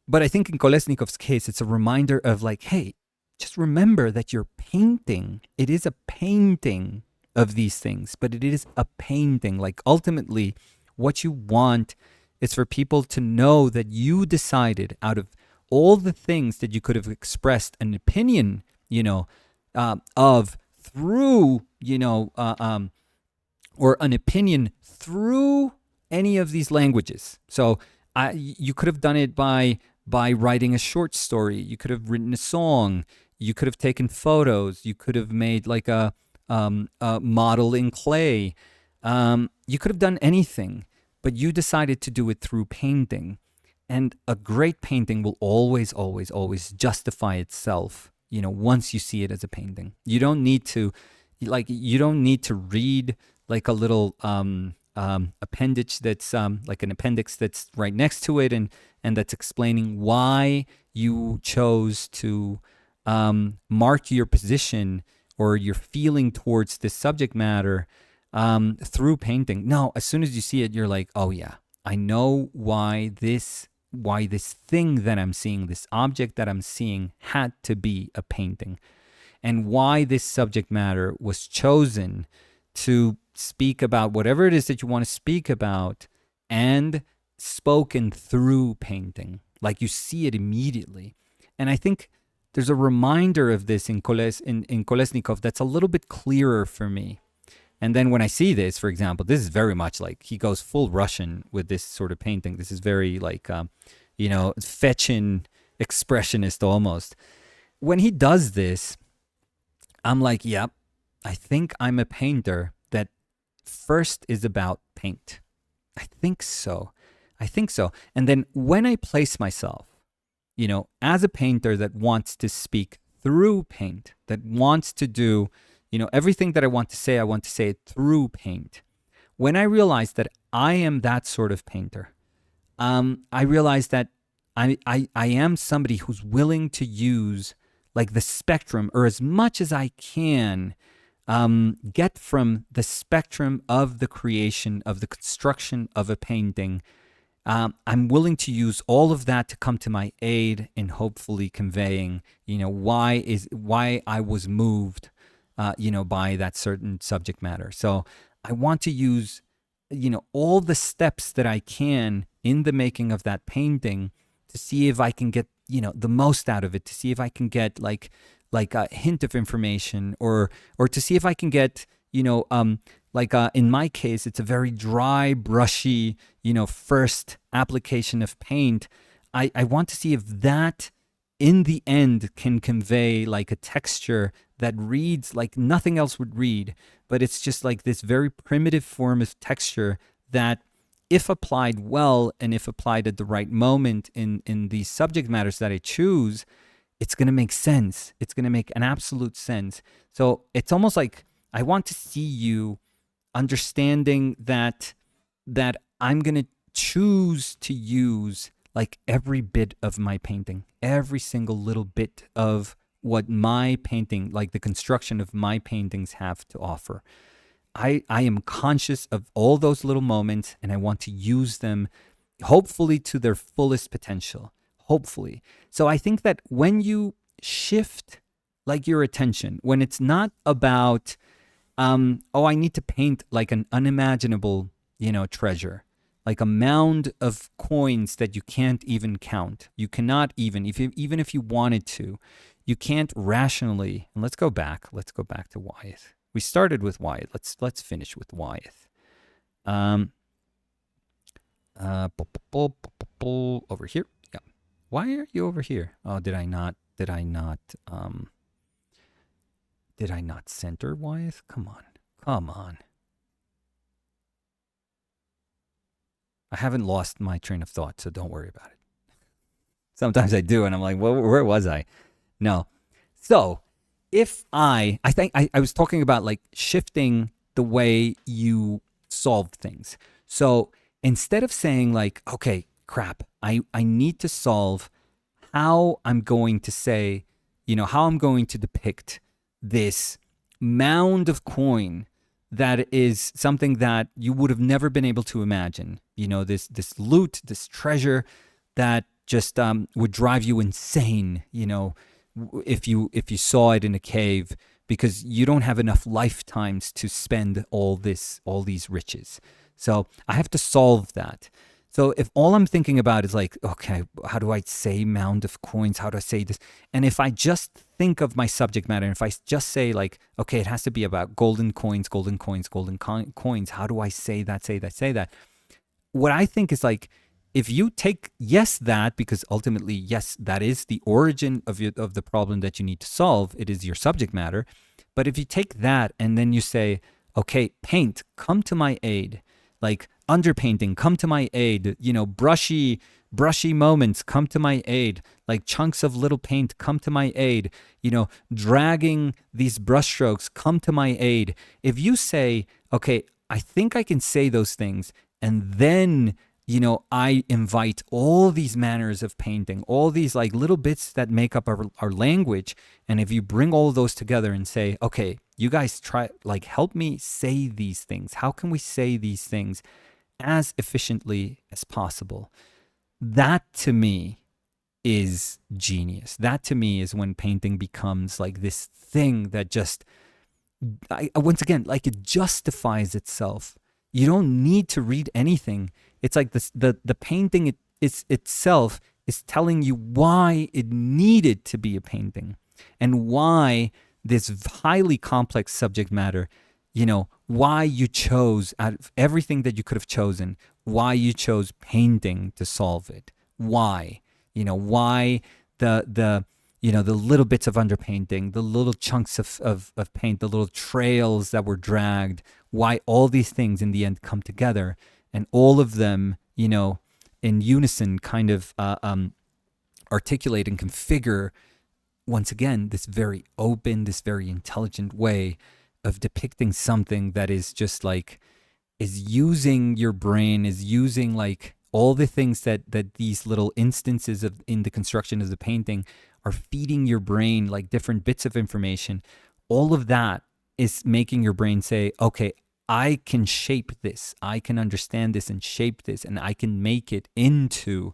[SPEAKER 1] But I think in Kolesnikov's case, it's a reminder of like, hey, just remember that you're painting. It is a painting of these things, but it is a painting. Like ultimately, what you want is for people to know that you decided out of all the things that you could have expressed an opinion, of through, or an opinion through any of these languages. So you could have done it by writing a short story. You could have written a song. You could have taken photos. You could have made like a model in clay. You could have done anything, but you decided to do it through painting. And a great painting will always, always, always justify itself, once you see it as a painting. You don't need to read like a little appendage that's like an appendix that's right next to it and that's explaining why you chose to mark your position or your feeling towards this subject matter through painting. No, as soon as you see it, you're like, oh yeah, I know why this thing that I'm seeing, this object that I'm seeing had to be a painting, and why this subject matter was chosen to speak about whatever it is that you want to speak about and spoken through painting. Like you see it immediately. And I think there's a reminder of this in Kolesnikov that's a little bit clearer for me. And then when I see this, for example, this is very much like he goes full Russian with this sort of painting. This is very like, fetching expressionist almost. When he does this, I'm like, yep, I think I'm a painter that first is about paint. I think so. And then when I place myself, as a painter that wants to speak through paint, that wants to do, everything that I want to say it through paint. When I realize that I am that sort of painter, I realized that I am somebody who's willing to use like the spectrum, or as much as I can, get from the spectrum of the creation, of the construction of a painting. I'm willing to use all of that to come to my aid in hopefully conveying, why I was moved, by that certain subject matter. So I want to use, all the steps that I can in the making of that painting to see if I can get, the most out of it, to see if I can get like a hint of information, or to see if I can get, in my case, it's a very dry, brushy, first application of paint. I want to see if that in the end can convey like a texture that reads like nothing else would read, but it's just like this very primitive form of texture that, if applied well and if applied at the right moment in these subject matters that I choose, it's going to make sense. It's going to make an absolute sense. So it's almost like I want to see you understanding that I'm going to choose to use like every bit of my painting, every single little bit of what my painting, like the construction of my paintings, have to offer. I am conscious of all those little moments, and I want to use them hopefully to their fullest potential. Hopefully. So I think that when you shift like your attention, when it's not about, I need to paint like an unimaginable, treasure, like a mound of coins that you can't even count. You cannot even if you wanted to, you can't rationally. And let's go back to Wyeth. We started with Wyeth. Let's finish with Wyeth. Over here. Yeah. Why are you over here? Oh, did I not center Wyeth? Come on. I haven't lost my train of thought, so don't worry about it. Sometimes I do, and I'm like, well, where was I? No. So if I think I was talking about like shifting the way you solve things. So instead of saying like, okay, crap, I need to solve how I'm going to say, how I'm going to depict this mound of coin that is something that you would have never been able to imagine. This loot, this treasure that just would drive you insane, if you saw it in a cave, because you don't have enough lifetimes to spend all these riches. So I have to solve that. So if all I'm thinking about is like, okay, how do I say mound of coins? How do I say this? And if I just think of my subject matter, and if I just say like, okay, it has to be about golden coins, how do I say that? What I think is like, if you take, yes, that, because ultimately, yes, that is the origin of the problem that you need to solve. It is your subject matter. But if you take that and then you say, okay, paint, come to my aid. Like underpainting, come to my aid. Brushy moments, come to my aid. Like chunks of little paint, come to my aid. Dragging these brushstrokes, come to my aid. If you say, okay, I think I can say those things, and then I invite all these manners of painting, all these like little bits that make up our language. And if you bring all of those together and say, okay, you guys try, like, help me say these things. How can we say these things as efficiently as possible? That to me is genius. That to me is when painting becomes like this thing that just, once again, like it justifies itself. You don't need to read anything. It's like the painting itself is telling you why it needed to be a painting, and why this highly complex subject matter, why you chose, out of everything that you could have chosen, why you chose painting to solve it. Why? Why the little bits of underpainting, the little chunks of paint, the little trails that were dragged, why all these things in the end come together, and all of them, in unison kind of articulate and configure, once again, this very open, this very intelligent way of depicting something that is just like, is using your brain, is using like all the things that these little instances of in the construction of the painting are feeding your brain, like different bits of information, all of that is making your brain say, okay, I can shape this, I can understand this and shape this, and I can make it into,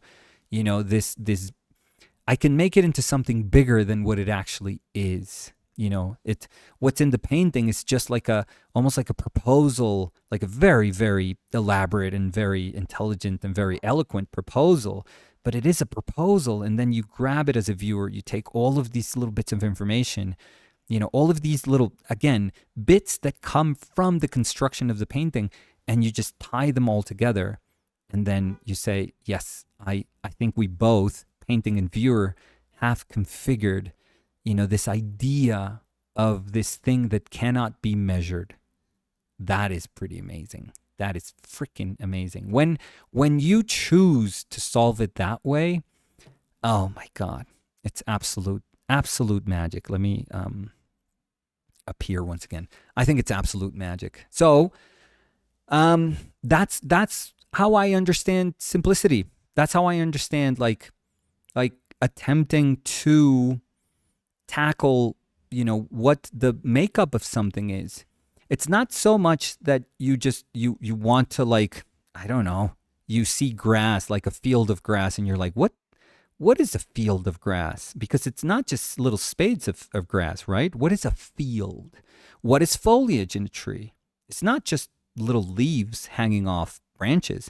[SPEAKER 1] this I can make it into something bigger than what it actually is. What's in the painting is just almost like a proposal, like a very, very elaborate and very intelligent and very eloquent proposal. But it is a proposal, and then you grab it as a viewer. You take all of these little bits of information, all of these little, again, bits that come from the construction of the painting, and you just tie them all together. And then you say, yes, I think we both, painting and viewer, have configured, this idea of this thing that cannot be measured. That is pretty amazing. That is freaking amazing. When you choose to solve it that way, oh my God, it's absolute magic. Let me appear once again. I think it's absolute magic. So that's how I understand simplicity. That's how I understand like attempting to tackle, what the makeup of something is. It's not so much that you want to, I don't know, you see grass, like a field of grass, and you're like, what is a field of grass? Because it's not just little spades of grass, right? What is a field? What is foliage in a tree? It's not just little leaves hanging off branches.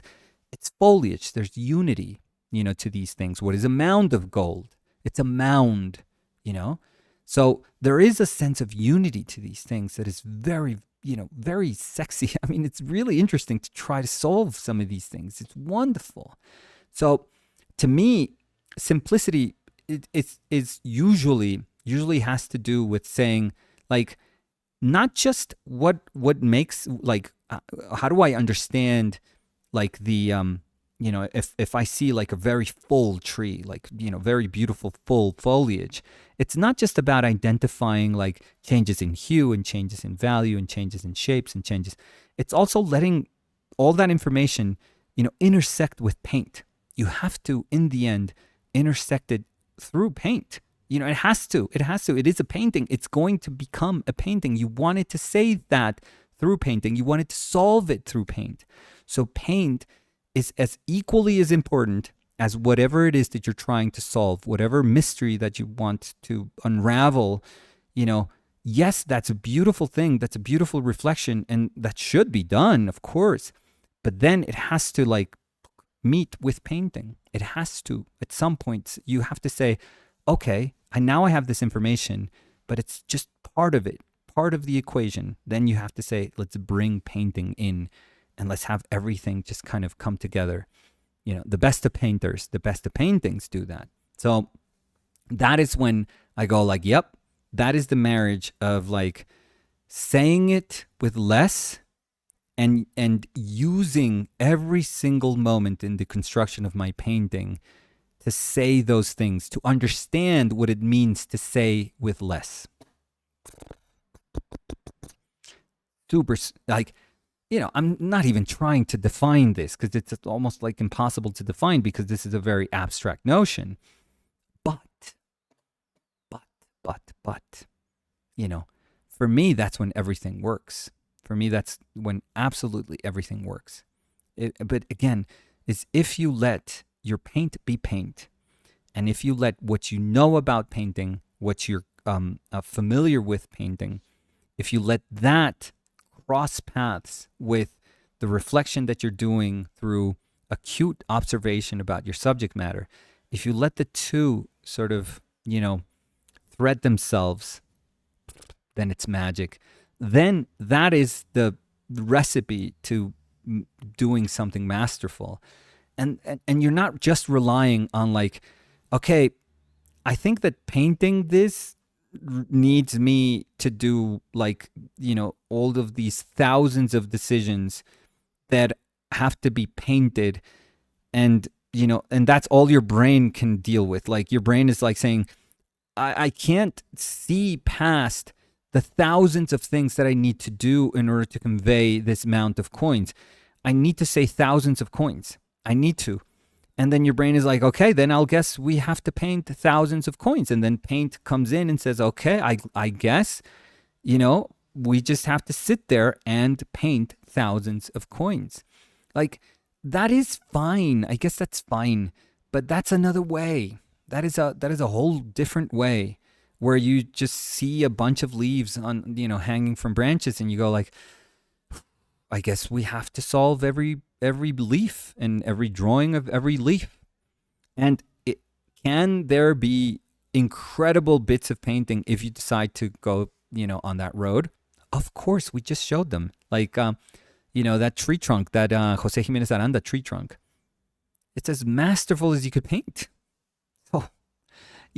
[SPEAKER 1] It's foliage. There's unity, to these things. What is a mound of gold? It's a mound, So there is a sense of unity to these things that is very, very sexy. I mean, it's really interesting to try to solve some of these things. It's wonderful. So to me, simplicity is usually has to do with saying, not just what makes, how do I understand, the if I see a very full tree, very beautiful full foliage, it's not just about identifying changes in hue and changes in value and changes in shapes and changes. It's also letting all that information, intersect with paint. You have to, in the end, intersect it through paint. It has to. It is a painting. It's going to become a painting. You want it to say that through painting. You want it to solve it through paint. So paint is as equally as important as whatever it is that you're trying to solve, whatever mystery that you want to unravel. Yes, that's a beautiful thing. That's a beautiful reflection, and that should be done, of course. But then it has to meet with painting. It has to. At some point, you have to say, okay, now I have this information, but it's just part of it, part of the equation. Then you have to say, let's bring painting in, and let's have everything just kind of come together. The best of painters, the best of paintings do that. So that is when I go yep, that is the marriage of saying it with less and using every single moment in the construction of my painting to say those things, to understand what it means to say with less. Super, I'm not even trying to define this because it's almost impossible to define because this is a very abstract notion. But, for me, that's when everything works. For me, that's when absolutely everything works. But again, is if you let your paint be paint, and if you let what you know about painting, what you're familiar with painting, if you let that cross paths with the reflection that you're doing through acute observation about your subject matter, if you let the two sort of, thread themselves, then it's magic. Then that is the recipe to doing something masterful. And you're not just relying on okay, I think that painting this needs me to do all of these thousands of decisions that have to be painted, and and that's all your brain can deal with. Your brain is saying, I can't see past the thousands of things that I need to do in order to convey this amount of coins. I need to say thousands of coins. I need to. And then your brain is like, okay, then I'll guess we have to paint thousands of coins. And then paint comes in and says, okay, I guess, we just have to sit there and paint thousands of coins. Like, that is fine. I guess that's fine. But that's another way. That is a whole different way, where you just see a bunch of leaves on, hanging from branches, and you go like, I guess we have to solve every leaf and every drawing of every leaf. And can there be incredible bits of painting if you decide to go, on that road? Of course, we just showed them. Like, that tree trunk, that Jose Jimenez Aranda tree trunk. It's as masterful as you could paint. So,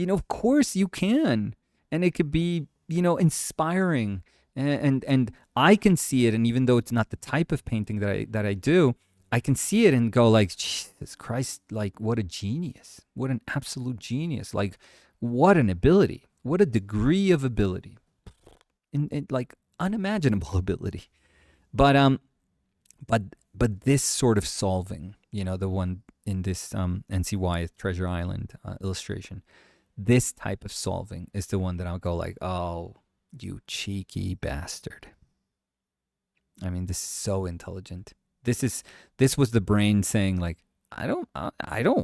[SPEAKER 1] of course you can. And it could be, inspiring. And I can see it, and even though it's not the type of painting that I do, I can see it and go like, Jesus Christ, like, what a genius. What an absolute genius. Like, what an ability. What a degree of ability. In like, unimaginable ability. But this sort of solving, the one in this N.C. Wyeth Treasure Island illustration, this type of solving is the one that I'll go like, oh, you cheeky bastard. I mean, this is so intelligent. This was the brain saying like, I don't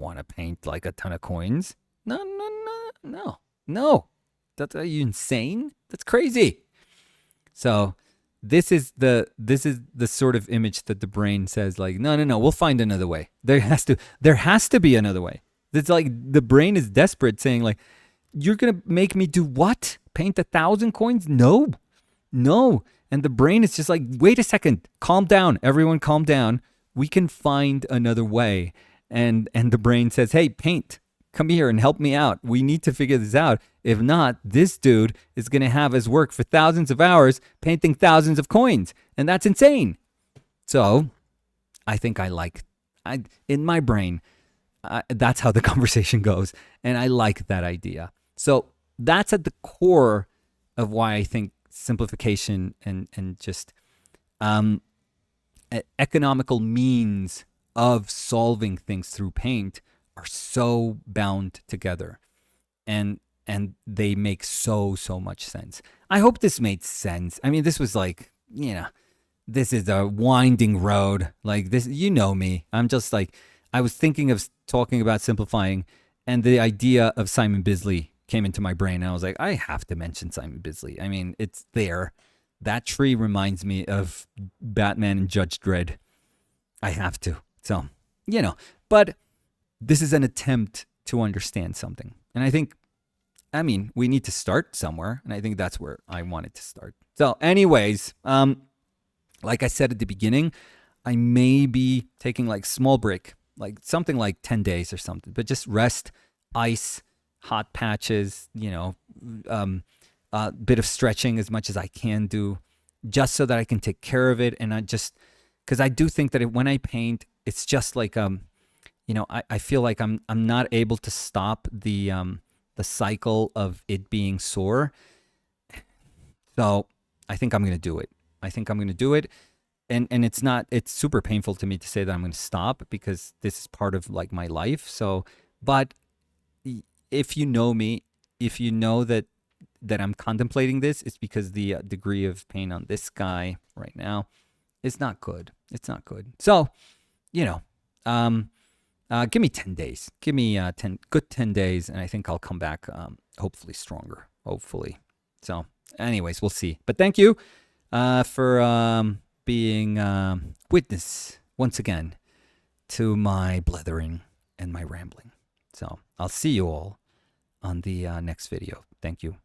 [SPEAKER 1] want to paint like a ton of coins. No. Are you insane? That's crazy. So this is the sort of image that the brain says like, no, we'll find another way. There has to be another way. It's like the brain is desperate, saying like, you're gonna make me do what? Paint 1,000 coins? No. And the brain is just like, wait a second, calm down, everyone, calm down. We can find another way. And the brain says, hey, paint, come here and help me out. We need to figure this out. If not, this dude is going to have us work for thousands of hours painting thousands of coins. And that's insane. So I think in my brain, that's how the conversation goes. And I like that idea. So that's at the core of why I think simplification and just economical means of solving things through paint are so bound together, and they make so much sense. I hope this made sense. I mean, this was like, this is a winding road. Like this, me. I'm just like, I was thinking of talking about simplifying, and the idea of Simon Bisley came into my brain. And I was like, I have to mention Simon Bisley. I mean, it's there. That tree reminds me of Batman and Judge Dredd. I have to. So, but this is an attempt to understand something. And I think, we need to start somewhere. And I think that's where I wanted to start. So anyways, like I said at the beginning, I may be taking like small break, like something like 10 days or something, but just rest, ice, hot patches, a bit of stretching as much as I can do, just so that I can take care of it. And because I do think that when I paint, it's just like, I feel like I'm not able to stop the cycle of it being sore. So I think I'm going to do it. And it's super painful to me to say that I'm going to stop, because this is part of like my life. So, but if you know me, if you know that I'm contemplating this, it's because the degree of pain on this guy right now is not good. It's not good. So, give me 10 days. Give me 10 days, and I think I'll come back hopefully stronger. Hopefully. So, anyways, we'll see. But thank you for being witness once again to my blethering and my rambling. So, I'll see you all on the next video. Thank you.